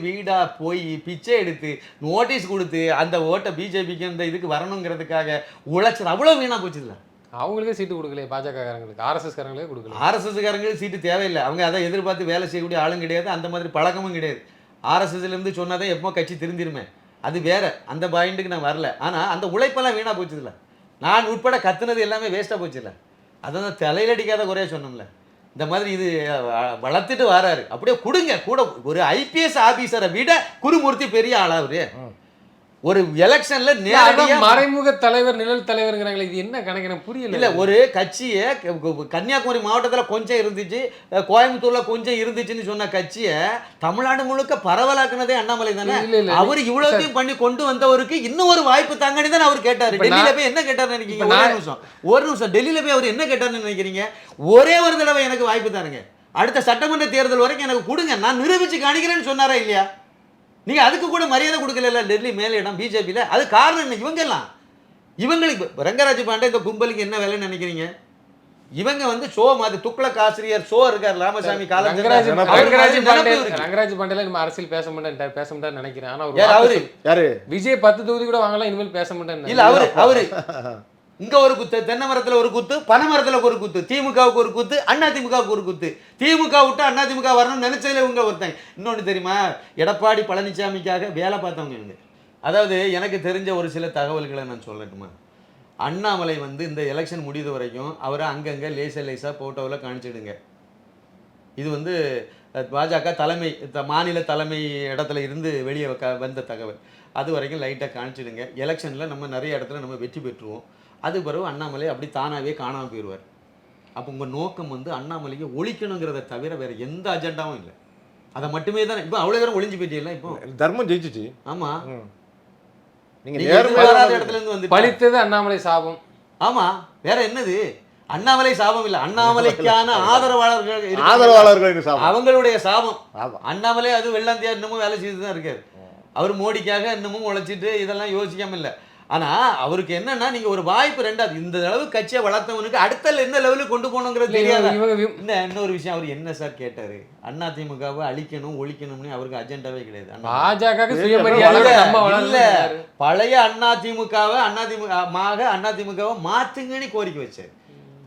வீடாக போய் பிச்சை எடுத்து நோட்டீஸ் கொடுத்து அந்த ஓட்டை பிஜேபிக்கு இந்த இதுக்கு வரணுங்கிறதுக்காக உழைச்சது அவ்வளோ வீணாக போச்சுல. அவங்களுக்கே சீட்டு கொடுக்கலையே பாஜக காரங்களுக்கு, ஆர்எஸ்எஸ் காரங்களே கொடுக்கல. ஆர்எஸ்எஸ் காரங்களுக்கு சீட்டு தேவையில்லை, அவங்க அதை எதிர்பார்த்து வேலை செய்யக்கூடிய ஆளும் கிடையாது, அந்த மாதிரி பழக்கமும் கிடையாது. ஆர்எஸ்எஸ்லேருந்து சொன்னதை எப்போ கட்சி திருந்திருமே, அது வேற, அந்த பாயிண்ட்டுக்கு நான் வரல. ஆனால் அந்த உழைப்பெல்லாம் வீணாக போச்சுதில்ல, நான் உட்பட கத்துனது எல்லாமே வேஸ்ட்டாக போச்சுல்ல. அதான் தலையில் அடிக்காத குறைய சொன்னோம்ல. இந்த மாதிரி இது வளர்த்துட்டு வராரு, அப்படியே கொடுங்க. கூட ஒரு ஐபிஎஸ் ஆபீசரை விட குருமூர்த்தி பெரிய ஆளா அவரு. ஒரு எலெக்ஷன்ல நேரடியா மறைமுக தலைவர் நிழல் தலைவர்ங்கறாங்களே, இது என்ன கணக்கு புரியல. இல்ல, ஒரு கட்சியை கன்னியாகுமரி மாவட்டத்தில் கொஞ்சம் இருந்துச்சு, கோயம்புத்தூர்ல கொஞ்சம் இருந்துச்சுன்னு சொன்ன கட்சியை தமிழ்நாடு முழுக்க பரவலாக்குனதே அண்ணாமலை தானே. அவர் இவ்வளவுத்தையும் பண்ணி கொண்டு வந்தவருக்கு இன்னும் ஒரு வாய்ப்பு தாங்கன்னு தானே அவர் கேட்டாரு. டெல்லியில போய் என்ன கேட்டாருன்னு நினைக்கிறீங்க? ஒரு நிமிஷம் டெல்லியில போய் அவர் என்ன கேட்டாருன்னு நினைக்கிறீங்க? ஒரே ஒரு தடவை எனக்கு வாய்ப்பு தாருங்க, அடுத்த சட்டமன்ற தேர்தல் வரைக்கும் எனக்கு கொடுங்க, நான் நிரூபிச்சு காணிக்கிறேன்னு சொன்னாரா இல்லையா? நீங்க அதுக்கு கூட மரியாதை கொடுக்கல டெல்லி மேலிடம் பிஜேபியில். அது காரணம் என்ன? இவங்களுக்கு ரங்கராஜ் பாண்டே இந்த கும்பலுக்கு என்ன வேலைன்னு நினைக்கிறீங்க? இவங்க வந்து ஷோ மாதிரி துக்ளக் ஆசிரியர் ஷோ இருக்கார் ராமசாமி காலம். ரங்கராஜ் பாண்டேல நம்ம அரசியல் பேச மாட்டேன்னு நினைக்கிறேன். ஆனா அவரு யாரு விஜய் 10 தொகுதி கூட வாங்கலாம், இனிமேல் பேச மாட்டேன்னு இல்ல. அவரு இங்க ஒரு குத்து, தென்னை மரத்துல ஒரு குத்து, பனை மரத்துல ஒரு குத்து, திமுகவுக்கு ஒரு குத்து, அண்ணா திமுகவுக்கு ஒரு குத்து. திமுக விட்டு அண்ணா திமுக வரணும்னு நினைச்சதுல இவங்க ஒருத்தாங்க. இன்னொன்று தெரியுமா, எடப்பாடி பழனிசாமிக்காக வேலை பார்த்தவங்க இவங்க. அதாவது எனக்கு தெரிஞ்ச ஒரு சில தகவல்களை நான் சொல்லட்டுமா? அண்ணாமலை வந்து இந்த எலெக்ஷன் முடிந்த வரைக்கும் அவரை அங்கங்கே லேசாக போட்டோவில் காணிச்சிடுங்க. இது வந்து பாஜக தலைமை மாநில தலைமை இடத்துல இருந்து வெளியே வந்த தகவல். அது வரைக்கும் லைட்டாக காணிச்சிடுங்க. எலெக்ஷனில் நம்ம நிறைய இடத்துல நம்ம வெற்றி பெற்றுவோம். அது பிறகு அண்ணாமலை அப்படி தானாகவே காணாமல் போயிடுவார். அப்போ உங்கள் நோக்கம் வந்து அண்ணாமலைக்கு ஒழிக்கணுங்கிறத தவிர வேறு எந்த அஜெண்டாவும் இல்லை. அதை மட்டுமே தான். இப்போ அவ்வளோ தூரம் ஒழிஞ்சு போயிட்டீங்களா? இப்போ தர்மம் ஜெயிச்சிச்சு. ஆமாம், நீங்கள் இடத்துல இருந்து வந்து பழித்தது அண்ணாமலை சாபம். ஆமாம், வேற என்னது? அண்ணாமலை சாபம் இல்லை, அண்ணாமலைக்கான ஆதரவாளர்கள் அவங்களுடைய சாபம். அண்ணாமலை அது வெள்ளாந்தியா இன்னமும் வேலை செய்து தான் இருக்காரு. அவர் மோடிக்காக இன்னமும் உழைச்சிட்டு இதெல்லாம் யோசிக்காம இல்லை. ஆனால் அவருக்கு என்னன்னா, நீங்கள் ஒரு வாய்ப்பு, ரெண்டாவது இந்த அளவு கட்சியை வளர்த்தவனுக்கு அடுத்த எந்த லெவலுக்கு கொண்டு போகணுங்கிறது தெரியாது. இன்னொரு விஷயம், அவர் என்ன சார் கேட்டாரு? அண்ணா திமுகவை அழிக்கணும் ஒழிக்கணும்னு அவருக்கு அஜெண்டாவே கிடையாது. பழைய அண்ணா திமுகவை மாத்துங்கன்னு கோரிக்கை வச்சார்.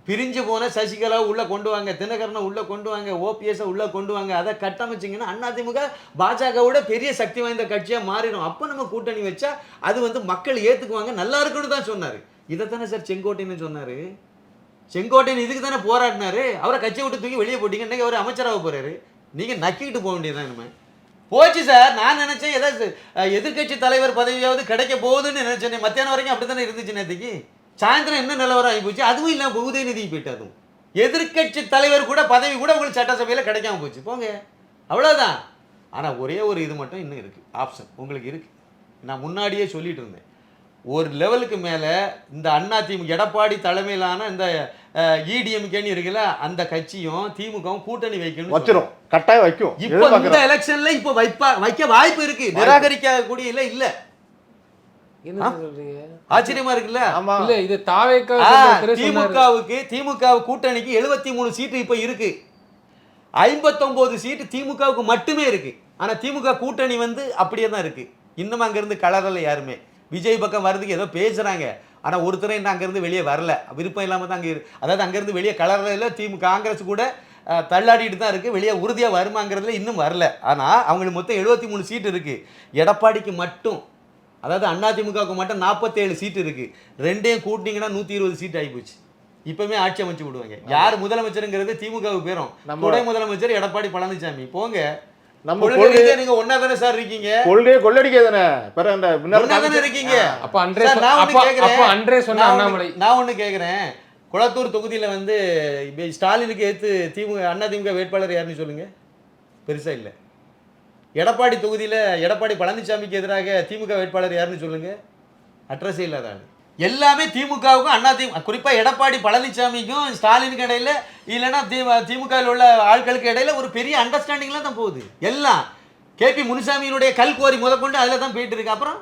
பிரிஞ்சு போன சசிகலா உள்ள கொண்டு வாங்க, தினகரனை உள்ள கொண்டு வாங்க, ஓபிஎஸ் உள்ள கொண்டு வாங்க, அதை கட்டமைச்சிங்கன்னா அதிமுக பாஜகவோட பெரிய சக்தி வாய்ந்த கட்சியா மாறிடும். அப்ப நம்ம கூட்டணி வச்சா அது வந்து மக்கள் ஏத்துக்குவாங்க, நல்லா இருக்குன்னு தான் சொன்னாரு. இதைத்தானே சார் செங்கோட்டைன்னு சொன்னாரு. செங்கோட்டையன் இதுக்கு தானே போராடினாரு. அவரை கட்சியை விட்டு தூக்கி வெளியே போட்டீங்க, இன்னைக்கு அவர் அமைச்சராக போறாரு. நீங்க நக்கிட்டு போக வேண்டியதுதான். இனிமே போச்சு சார். நான் நினைச்சேன் ஏதாவது எதிர்கட்சி தலைவர் பதவியாவது கிடைக்க போகுதுன்னு நினைச்சேன். மத்தியானம் வரைக்கும் அப்படித்தானே இருந்துச்சு. நேற்றுக்கு சாயந்தரம் என்ன நிலவரம் ஆகி போச்சு. அதுவும் இல்லாமல் உதயநிதிக்கு போயிட்டு அதுவும் எதிர்கட்சி தலைவர் கூட பதவி கூட உங்களுக்கு சட்டசபையில் கிடைக்காம போச்சு. போங்க, அவ்வளோதான். ஆனால் ஒரே ஒரு இது மட்டும் இன்னும் இருக்குது, ஆப்ஷன் உங்களுக்கு இருக்குது. நான் முன்னாடியே சொல்லிட்டு இருந்தேன், ஒரு லெவலுக்கு மேலே இந்த அதிமுக எடப்பாடி தலைமையிலான இந்த இடிஎம்கேன்னு இருக்குல்ல, அந்த கட்சியும் திமுகவும் கூட்டணி வைக்கணும், வச்சிரும், கட்டாயம் வைக்கும். இப்போ இந்த எலெக்ஷன்ல இப்போ வைக்க வாய்ப்பு இருக்கு, நிராகரிக்க கூடிய இல்ல. என்ன சொல்றீங்க? ஆச்சரியமா இருக்குல்ல. இல்ல இது தாவேக்கா திமுக கூட்டணிக்கு 73 சீட்டு இப்ப இருக்கு. 59 சீட்டு திமுகவுக்கு மட்டுமே இருக்கு. ஆனா திமுக கூட்டணி வந்து அப்படியே தான் இருக்கு. இன்னும் அங்க இருந்து கலரல யாருமே. விஜய் பக்கம் வர்றதுக்கு ஏதோ பேசுறாங்க, ஆனா ஒருத்தரை இன்னும் அங்க இருந்து வெளியே வரல. விருப்பம் இல்லாம தான் அங்க அதாவது அங்க இருந்து வெளியே கலரல. திமுக காங்கிரஸ் கூட தள்ளாடிட்டு தான் இருக்கு, வெளியே உறுதியா வருமாங்கிறதுல இன்னும் வரல. ஆனா அவங்களுக்கு மொத்தம் 73 சீட்டு இருக்கு. எடப்பாடிக்கு மட்டும், அதாவது அதிமுகவுக்கு மட்டும் 47 சீட்டு இருக்கு. ரெண்டையும் கூட்டினீங்கன்னா 120 சீட் ஆகி போச்சு. இப்பவுமே ஆட்சி அமைச்சு விடுவாங்க. யார் முதலமைச்சருங்கிறது திமுகவுக்கு பேரும். துணை முதலமைச்சர் எடப்பாடி பழனிசாமி. போங்க, நம்ம கொள்கையை நீங்க ஒன்னா தானே சார் இருக்கீங்க. கொள்கையை கொள்ளடிக்க தானே இருக்கீங்க. அப்ப அன்றே சொன்ன அண்ணாமலை, நான் ஒண்ணு கேக்குறேன். குளத்தூர் தொகுதியில வந்து ஸ்டாலினுக்கு ஏத்து அதிமுக வேட்பாளர் யாருன்னு சொல்லுங்க. பெருசா இல்ல. எடப்பாடி தொகுதியில் எடப்பாடி பழனிசாமிக்கு எதிராக திமுக வேட்பாளர் யாருன்னு சொல்லுங்க. அட்ரஸே இல்லாத ஆள். எல்லாமே திமுகவுக்கும் அதிமுக, குறிப்பாக எடப்பாடி பழனிசாமிக்கும் ஸ்டாலினுக்கு இடையில, இல்லைன்னா திமுகவில் உள்ள ஆட்களுக்கு இடையில ஒரு பெரிய அண்டர்ஸ்டாண்டிங்லாம் தான் போகுது. எல்லாம் கேபி முனுசாமியினுடைய கல்குவாரி முதற்கொண்டு அதில் தான் போயிட்டு இருக்கு. அப்புறம்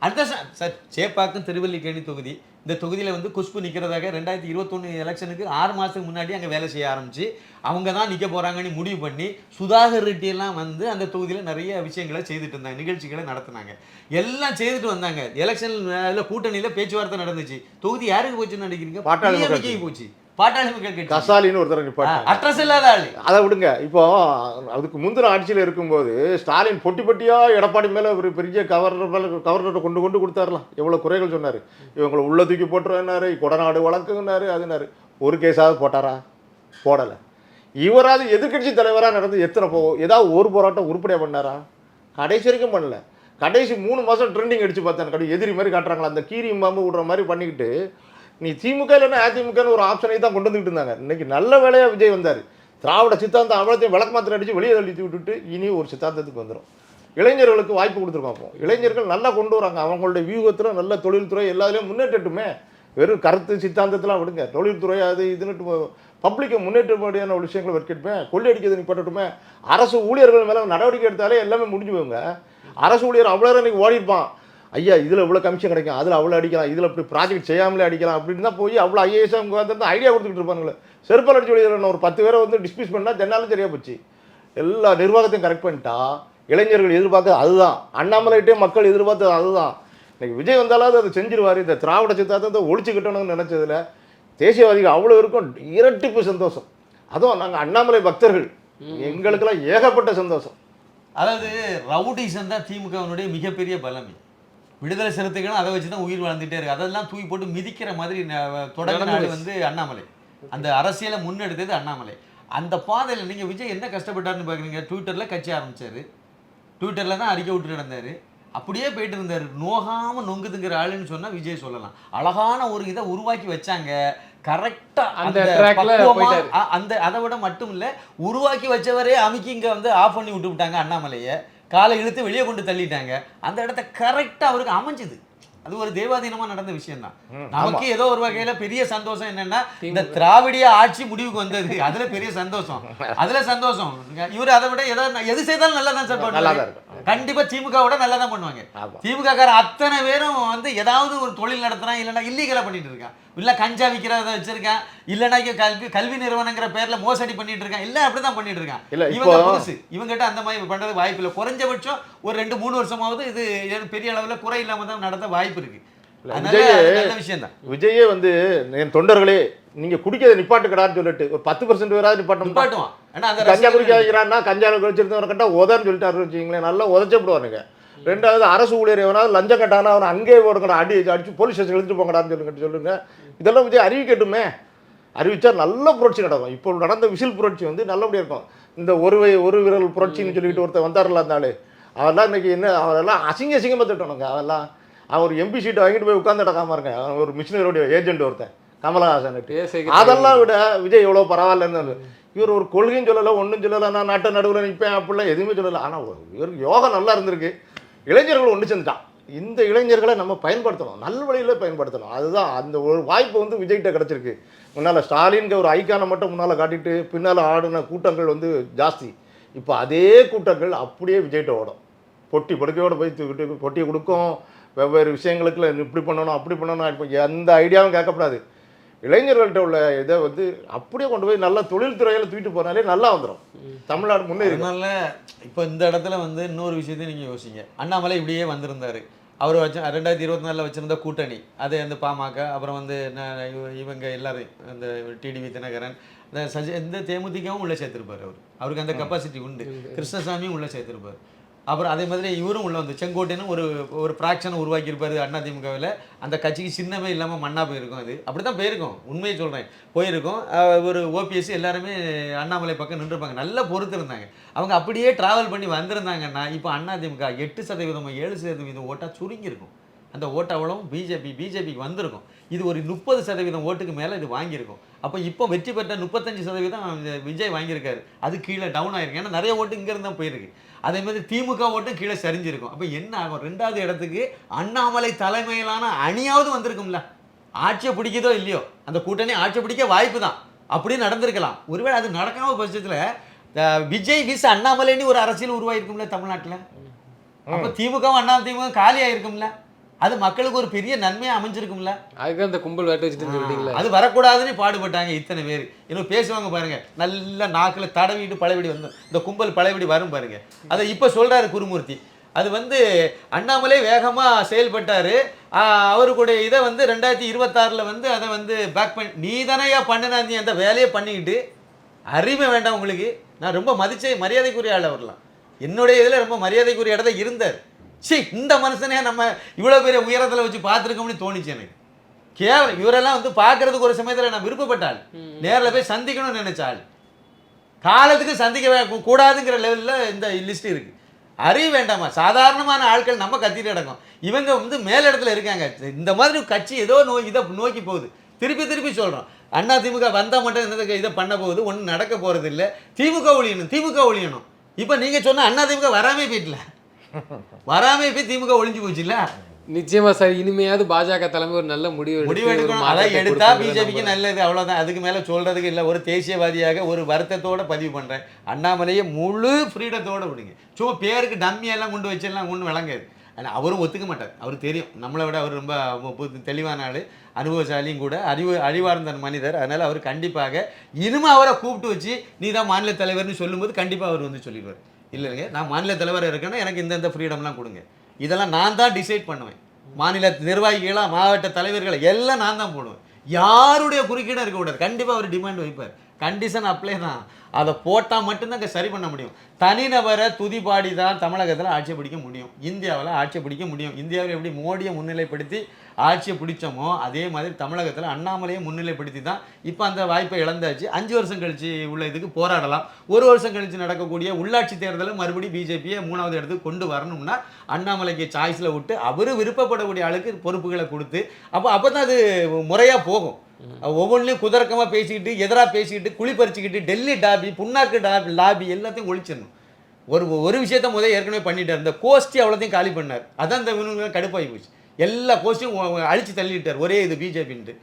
அடுத்த சார் சேப்பாக்கம் திருவல்லிக்கேணி தொகுதி, இந்த தொகுதியில் வந்து குஷ்பு நிற்கிறதாக 2021 எலெக்ஷனுக்கு 6 மாதத்துக்கு முன்னாடி அங்கே வேலை செய்ய ஆரம்பிச்சு அவங்க தான் நிற்க போகிறாங்கன்னு முடிவு பண்ணி சுதாகர் ரெட்டியெல்லாம் வந்து அந்த தொகுதியில் நிறைய விஷயங்களை செய்துட்டு இருந்தாங்க, நிகழ்ச்சிகளை நடத்தினாங்க, எல்லாம் செய்துட்டு வந்தாங்க. எலெக்ஷன் கூட்டணியில் பேச்சுவார்த்தை நடந்துச்சு. தொகுதி யாருக்கு போச்சுன்னு நினைக்கிறீங்க? பாட்டாளி போச்சு. பாட்டாளி மக்கள் கட்சி கசாலின்னு ஒருத்தர் அட்ரஸ் இல்லாத ஆளு. அதை விடுங்க. இப்போ அதுக்கு முந்தின ஆட்சியில் இருக்கும்போது ஸ்டாலின் பொட்டி பொட்டியா எடப்பாடி மேல ஒரு பெரிய கவர்னரை கொண்டு கொடுத்தாரலாம். எவ்வளவு குறைகள் சொன்னாரு. இவங்களை உள்ள தூக்கி போட்டுருவாரு, கொடநாடு வழக்குனாரு, அதுனாரு. ஒரு கேஸாவது போட்டாரா? போடலை. இவராது எதிர்கட்சி தலைவராக நடந்து எத்தனை ஏதாவது ஒரு போராட்டம் உருப்படியா பண்ணாரா? கடைசி வரைக்கும் பண்ணல. கடைசி 3 மாதம் ட்ரெண்டிங் அடிச்சு பார்த்தேன். எதிரி மாதிரி காட்டுறாங்களா, அந்த கீரி மாம்பு விடுற மாதிரி பண்ணிக்கிட்டு நீ திமுக இல்லைன்னா அதிமுகன்னு ஒரு ஆப்ஷனை தான் கொண்டு வந்துட்டு இருந்தாங்க. இன்னைக்கு நல்ல வேலையாக விஜய் வந்தார். திராவிட சித்தாந்தம் அவ்வளோத்தையும் விளக்கு மாத்திரம் அடித்து வெளியே தள்ளி விட்டுட்டு இனி ஒரு சித்தாந்தத்துக்கு வந்துடும். இளைஞர்களுக்கு வாய்ப்பு கொடுத்துருக்கோம். அப்போ இளைஞர்கள் நல்லா கொண்டு வராங்க. அவங்களுடைய வியூகத்தில் நல்ல தொழில்துறை எல்லாத்துலேயும் முன்னேற்றட்டுமே. வெறும் கருத்து சித்தாந்தத்தெலாம் விடுங்க, தொழில்துறை அது இதுன்னுட்டு பப்ளிக்கை முன்னேற்றப்படியான ஒரு விஷயங்களை வச்சுட்டுமே. கொள்ளையடிக்கிறது நிப்பாட்டுமே. அரசு ஊழியர்கள் மேலே நடவடிக்கை எடுத்தாலே எல்லாமே முடிஞ்சு போங்க. அரசு ஊழியர் அவ்வளோ இன்னைக்கு ஓடிருப்பான். ஐயா இதில் இவ்வளோ கமிஷன் கிடைக்கும், அதில் அவ்வளோ அடிக்கலாம், இதில் இப்படி ப்ராஜெக்ட் செய்யாமலே அடிக்கலாம் அப்படின்னு தான் போய் அவ்வளோ ஐஏஎஸ் அவங்க வந்து ஐடியா கொடுத்துக்கிட்டு இருப்பாங்களே. செருப்பால் அடிச்சு வெளியே ஒரு 10 பேரை வந்து டிஸ்மிஸ் பண்ணால் தென்னாலும் சரியாக போச்சு. எல்லா நிர்வாகத்தையும் கரெக்ட் பண்ணிட்டா இளைஞர்கள் எதிர்பார்த்து அதுதான். அண்ணாமலைகிட்டே மக்கள் எதிர்பார்த்தது அதுதான். இன்னைக்கு விஜய் வந்தாலாவது அதை செஞ்சிருவார். இந்த திராவிட சித்தாந்தத்தை ஒழிச்சுக்கிட்டணும்னு நினச்சதில் தேசியவாதிகள் அவ்வளோ இருக்கும், இரட்டிப்பு சந்தோஷம். அதுவும் நாங்கள் அண்ணாமலை பக்தர்கள், எங்களுக்கெல்லாம் ஏகப்பட்ட சந்தோஷம். அதாவது ரவுடிசம் தான் திமுகவினுடைய மிகப்பெரிய பலமே. விடுதலை சிறுத்தைகளும் அதை வச்சு தான் உயிர் வாழ்ந்துகிட்டே இருக்கு. அதெல்லாம் தூக்கி போட்டு மிதிக்கிற மாதிரி தொடங்கினால வந்து அண்ணாமலை, அந்த அரசியலை முன்னெடுத்தது அண்ணாமலை. அந்த பாதையில் நீங்கள் விஜய் என்ன கஷ்டப்பட்டாருன்னு பார்க்குறீங்க. ட்விட்டரில் கட்சி ஆரம்பித்தார், ட்விட்டரில் தான் அறிக்கை விட்டு நடந்தார், அப்படியே போயிட்டு இருந்தார். நோகாமல் நொங்குதுங்கிற ஆளுன்னு சொன்னால் விஜய் சொல்லலாம். அழகான ஒரு இதை உருவாக்கி வச்சாங்க கரெக்டாக. அந்த அதை விட மட்டும் இல்லை, உருவாக்கி வச்சவரே அமுக்கி இங்கே வந்து ஆஃப் பண்ணி விட்டு விட்டாங்க அண்ணாமலையை. காலை இழுத்து வெளியே கொண்டு தள்ளிட்டாங்க. அந்த இடத்த கரெக்டாக அவருக்கு அமைஞ்சுது. அது ஒரு தேவாதீனமா நடந்த விஷயம் தான். நமக்கு ஏதோ ஒரு வகையில பெரிய சந்தோஷம் என்னன்னா, இந்த திராவிடிய ஆட்சி முடிவுக்கு வந்தது. அதுல பெரிய சந்தோஷம், அதுல சந்தோஷம். இவர் அதை விட எது செய்தாலும் நல்லா தான் சார் பண்ணுவாங்க. கண்டிப்பா திமுகவோட நல்லா தான் பண்ணுவாங்க. திமுக காரன் அத்தனை பேரும் வந்து ஏதாவது ஒரு தொழில் நடத்துறான், இல்லைன்னா இல்லீகலா பண்ணிட்டு இருக்கான், இல்ல கஞ்சா விற்கிறத வச்சிருக்கான், இல்லைன்னா கல்வி நிறுவனங்கிற பேர்ல மோசடி பண்ணிட்டு இருக்கான், இல்ல அப்படிதான் பண்ணிட்டு இருக்கான். இவங்க புதுசு, இவங்கிட்ட அந்த மாதிரி பண்றது வாய்ப்பு இல்லை. குறைஞ்சபட்சம் ஒரு 2-3 வருஷமாவது இது பெரிய அளவுல குறை இல்லாம தான் நடந்த வாய்ப்பு இருக்கு. நல்ல விஷயம் தான். விஜயே வந்து என் தொண்டர்களே நீங்க குடிக்கிறத நிப்பாட்டுக்கடான்னு சொல்லிட்டு ஒரு 10% பேராது நிப்பாட்டுவான். கஞ்சா குடிக்க வைக்கிறான்னா கஞ்சா குடிச்சிருந்தவரை கண்டா உதன்னு சொல்லிட்டாரு வச்சுங்களேன், நல்லா உதச்சப்படுவானுங்க. ரெண்டாவது அரசு ஊழியர் எவனாவது லஞ்சம் கட்டானா அவனை அங்கேயே போடுங்கடா, அடிச்சு போலீஸ் ஸ்டேஷன் எழுதிட்டு போங்கடான்னு சொல்லுங்க. இதெல்லாம் விஜய் அறிவிக்கட்டுமே, அறிவிச்சா நல்ல புரட்சி நடக்கும். இப்போ நடந்த விசில் புரட்சி வந்து நல்லபடியாக இருக்கும். இந்த ஒரு விரல் புரட்சின்னு சொல்லிட்டு ஒருத்தர் வந்தார்ல இருந்தாலும் அவெல்லாம் இன்னைக்கு என்ன, அவரெல்லாம் அசிங்கமாக திட்டணுங்க. அவெல்லாம் அவர் எம்பி சீட்டை வாங்கிட்டு போய் உட்காந்து நடக்காம இருங்க. அவன் ஒரு மிஷினரியோடைய ஏஜென்ட் ஒருத்தன் கமலஹாசன். அதெல்லாம் விட விஜய் எவ்வளோ பரவாயில்லன்னு. இவர் ஒரு கொள்கையும் சொல்லலை, ஒன்றும் சொல்லலை, நான் நாட்டை நடுவில் நிற்பேன் அப்படிலாம் எதுவுமே சொல்லலை. ஆனால் இவருக்கு யோகம் நல்லா இருந்திருக்கு. இளைஞர்கள் ஒன்று சேர்ந்துட்டான். இந்த இளைஞர்களை நம்ம பயன்படுத்தணும், நல்ல வழியில் பயன்படுத்தணும். அதுதான் அந்த ஒரு வாய்ப்பு வந்து விஜய்கிட்ட கிடச்சிருக்கு. முன்னால் ஸ்டாலின்கிற ஒரு ஐக்கானை மட்டும் முன்னால் காட்டிட்டு பின்னால் ஆடின கூட்டங்கள் வந்து ஜாஸ்தி. இப்போ அதே கூட்டங்கள் அப்படியே விஜய்கிட்ட ஓடும். பொட்டி படுக்கையோடு போய் பொட்டியை கொடுக்கும். வெவ்வேறு விஷயங்களுக்குள்ள இப்படி பண்ணணும் அப்படி பண்ணணும். இப்போ எந்த ஐடியாவும் கேட்கக்கூடாது. இளைஞர்கள்ட்ட உள்ள இதை வந்து அப்படியே கொண்டு போய் நல்லா தொழில்துறையில் தூக்கிட்டு போனாலே நல்லா வந்துடும். தமிழ்நாடு முன்னேறி. அதனால இப்போ இந்த இடத்துல வந்து இன்னொரு விஷயத்தையும் நீங்கள் யோசிங்க. அண்ணாமலை இப்படியே வந்திருந்தார். அவர் 2024 வச்சுருந்த கூட்டணி அது அந்த பாமக, அப்புறம் வந்து இவங்க எல்லாரும் இந்த டிடிவி தினகரன், இந்த தேமுதிகவும் உள்ளே சேர்த்துருப்பார். அவருக்கு அந்த கெப்பாசிட்டி உண்டு. கிருஷ்ணசாமியும் உள்ளே சேர்த்துருப்பார். அப்புறம் அதே மாதிரி இவரும் உள்ள வந்து செங்கோட்டைன்னு ஒரு ஃப்ராக்ஷனை உருவாக்கியிருப்பாரு அதிமுகவில். அந்த கட்சிக்கு சின்னமே இல்லாமல் மண்ணாக போயிருக்கும். அது அப்படி தான் போயிருக்கும், உண்மையை சொல்கிறேன், போயிருக்கும். ஒரு ஓபிஎஸ் எல்லாருமே அண்ணாமலை பக்கம் நின்றுருப்பாங்க, நல்லா பொறுத்து இருந்தாங்க. அவங்க அப்படியே ட்ராவல் பண்ணி வந்திருந்தாங்கன்னா இப்போ அதிமுக 8% 7% ஓட்டாக சுருங்கியிருக்கும். அந்த ஓட்டு அவ்வளவும் பிஜேபிக்கு வந்திருக்கும். இது ஒரு 30% ஓட்டுக்கு மேலே இது வாங்கியிருக்கும். அப்போ இப்போ வெற்றி பெற்ற 35% விஜய் வாங்கியிருக்காரு. அது கீழே டவுன் ஆகிருக்கு. ஏன்னா நிறைய ஓட்டு இங்கேருந்து தான் போயிருக்கு. அதே மாதிரி திமுக ஓட்டும் கீழே சரிஞ்சிருக்கும். அப்போ என்ன ஆகும், 2வது இடத்துக்கு அண்ணாமலை தலைமையிலான அணியாவது வந்திருக்கும்ல. ஆட்சியை பிடிக்குதோ இல்லையோ அந்த கூட்டணி ஆட்சியை பிடிக்க வாய்ப்பு தான். அப்படி நடந்திருக்கலாம். ஒருவேளை அது நடக்காம பட்சத்தில் விஜய் விஸ் அண்ணாமலைன்னு ஒரு அரசியல் உருவாயிருக்கும்ல தமிழ்நாட்டில். அப்போ திமுகவும் அதிமுக காலி ஆயிருக்கும்ல. அது மக்களுக்கு ஒரு பெரிய நன்மையாக அமைஞ்சிருக்கும்ல. அதுக்கு அந்த கும்பல் வேட்டை வச்சுட்டு சொல்லிட்டீங்களா, அது வரக்கூடாதுன்னு பாடுபட்டாங்க இத்தனை பேர். இன்னும் பேசுவாங்க பாருங்க, நல்லா நாக்கில் தடவிட்டு பழையபடி வந்து இந்த கும்பல் பழையபடி வரும் பாருங்க. அதை இப்போ சொல்றாரு குருமூர்த்தி. அது வந்து அண்ணாமலை வேகமாக செயல்பட்டார். அவருடைய இதை வந்து 2026 வந்து அதை வந்து பேக் பண்ணி நீ தானேயா பண்ணினா, நீ அந்த வேலையை பண்ணிக்கிட்டு அறிவை வேண்டாம் உங்களுக்கு. நான் ரொம்ப மரியாதைக்குரிய ஆள். அவர்லாம் என்னுடைய இதில் ரொம்ப மரியாதைக்குரிய இடத்துல இருந்தார். இந்த மனுஷனே நம்ம இவ்வளோ பெரிய உயரத்தில் வச்சு பார்த்துருக்கோம்னு தோணிச்சு எனக்கு. கேவலம். இவரெல்லாம் வந்து பார்க்கறதுக்கு ஒரு சமயத்தில் நான் விருப்பப்பட்டாள், நேரில் போய் சந்திக்கணும்னு நினைச்சாள். காலத்துக்கு சந்திக்க கூடாதுங்கிற லெவலில் இந்த லிஸ்ட் இருக்கு. அறிய வேண்டாமா, சாதாரணமான ஆட்கள் நம்ம கத்திட்டு கிடக்கும். இவங்க வந்து மேலிடத்துல இருக்காங்க. இந்த மாதிரி கட்சி ஏதோ இதை நோக்கி போகுது. திருப்பி சொல்கிறோம், அதிமுக வந்தால் மட்டும் என்ன இதை பண்ண போகுது, ஒன்றும் நடக்க போகிறது இல்லை. திமுக ஒழியணும். இப்போ நீங்கள் சொன்ன அதிமுக வராமே போயிட்டல, வராமே போய் திமுக ஒழிஞ்சு போச்சுல்ல. நிச்சயமா சார். இனிமையாவது பாஜக தலைமை ஒரு நல்ல முடிவு எடுக்கணும். அதை எடுத்தா பிஜேபிக்கு நல்லது, அவ்வளோதான். அதுக்கு மேலே சொல்றதுக்கு இல்லை. ஒரு தேசியவாதியாக ஒரு வருத்தத்தோட பதிவு பண்ணுறேன். அண்ணாமலையை முழு ஃப்ரீடத்தோடு விடுங்க. சும்மா பேருக்கு டம்மியெல்லாம் கொண்டு வச்செல்லாம் ஒன்றும் விளங்காது. ஆனால் அவரும் ஒத்துக்க மாட்டார். அவருக்கு தெரியும் நம்மளை விட அவர் ரொம்ப தெளிவான ஆள், அனுபவசாலியும் கூட, அறிவார்ந்த மனிதர். அதனால் அவர் கண்டிப்பாக இனிமேல் அவரை கூப்பிட்டு வச்சு நீ தான் மாநில தலைவர்னு சொல்லும்போது கண்டிப்பாக அவர் வந்து சொல்லிடுவார், இல்லைங்க நான் மாநில தலைவர் இருக்கேன்னா எனக்கு இந்த ஃப்ரீடம்லாம் கொடுங்க. இதெல்லாம் நான் தான் டிசைட் பண்ணுவேன். மாநில நிர்வாகிகளாக மாவட்ட தலைவர்களை எல்லாம் நான் தான் போடுவேன். யாருடைய குறுக்கீடும் இருக்கக்கூடாது. கண்டிப்பாக அவர் டிமாண்ட் வைப்பார். கண்டிஷன் அப்ளை தான். அதை போட்டால் மட்டும்தான் அங்கே சரி பண்ண முடியும். தனிநபரை துதிப்பாடி தான் தமிழகத்தில் ஆட்சியை பிடிக்க முடியும், இந்தியாவில் ஆட்சியை பிடிக்க முடியும். இந்தியாவில் எப்படி மோடியை முன்னிலைப்படுத்தி ஆட்சியை பிடிச்சோமோ அதே மாதிரி தமிழகத்தில் அண்ணாமலையை முன்னிலைப்படுத்தி தான் இப்போ அந்த வாய்ப்பை இழந்தாச்சு. 5 வருஷம் கழிச்சு உள்ள இதுக்கு போராடலாம். 1 வருஷம் கழிச்சு நடக்கக்கூடிய உள்ளாட்சி தேர்தலில் மறுபடியும் பிஜேபியை 3வது இடத்துக்கு கொண்டு வரணும்னா அண்ணாமலைக்கு சாய்ஸில் விட்டு அவர் விருப்பப்படக்கூடிய ஆளுக்கு பொறுப்புகளை கொடுத்து அப்போ தான் அது முறையாக போகும். ஒவ்வொன்றிலையும் குதர்க்கமாக பேசிக்கிட்டு எதிராக பேசிக்கிட்டு குளிப்பறிச்சிக்கிட்டு டெல்லி டாபி புண்ணாக்கு லாபி எல்லாத்தையும் ஒழிச்சிடணும். ஒரு விஷயத்த முதல் ஏற்கனவே பண்ணிட்டார். இந்த கோஷ்டி அவ்வளோத்தையும் காலி பண்ணார். அதான் இந்த இவனுங்க கடுப்பாகி போச்சு. எல்லா கோஷ்டியும் அழிச்சு தள்ளிட்டார் ஒரே இது பிஜேபின்ட்டு.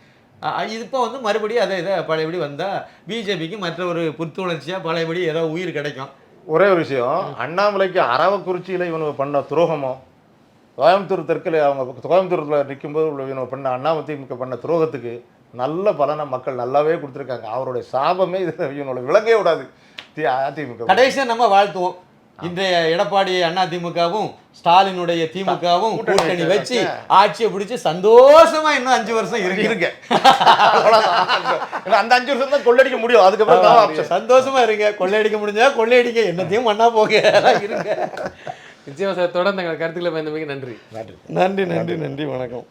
இப்போ வந்து மறுபடியும் இதை பழையபடி வந்தால் பிஜேபிக்கு மற்ற ஒரு புத்துணர்ச்சியாக பழையபடி ஏதோ உயிர் கிடைக்கும். ஒரே ஒரு விஷயம், அண்ணாமலைக்கு அரவக்குறிச்சியில் இவனுக்கு பண்ண துரோகமோ, கோயம்புத்தூர் தெற்கில் அவங்க கோயம்புத்தூரில் நிற்கும்போது இவனுக்கு பண்ண அதிமுக பண்ண துரோகத்துக்கு நல்ல பலனை மக்கள் நல்லாவே கொடுத்துருக்காங்க. அவருடைய சாபமே இதில் இவனோட விளங்கவே விடாது அதிமுக. கடைசியாக நம்ம வாழ்த்துவோம். இன்றைய எடப்பாடி அதிமுகவும் ஸ்டாலினுடைய திமுகவும் கூட்டணி வச்சு ஆட்சியை பிடிச்சி சந்தோஷமா இன்னும் 5 வருஷம் இருக்கு. அந்த 5 வருஷம் தான் கொள்ளடிக்க முடியும். அதுக்கப்புறம் சந்தோஷமா இருங்க. கொள்ளையடிக்க முடிஞ்சா கொள்ளையடிக்க, என்னத்தையும் பண்ணா போக இருங்க. நிச்சயமா சார், தொடர்ந்து எங்கள் கருத்துக்களை பயந்தமைக்கு நன்றி. நன்றி நன்றி நன்றி, வணக்கம்.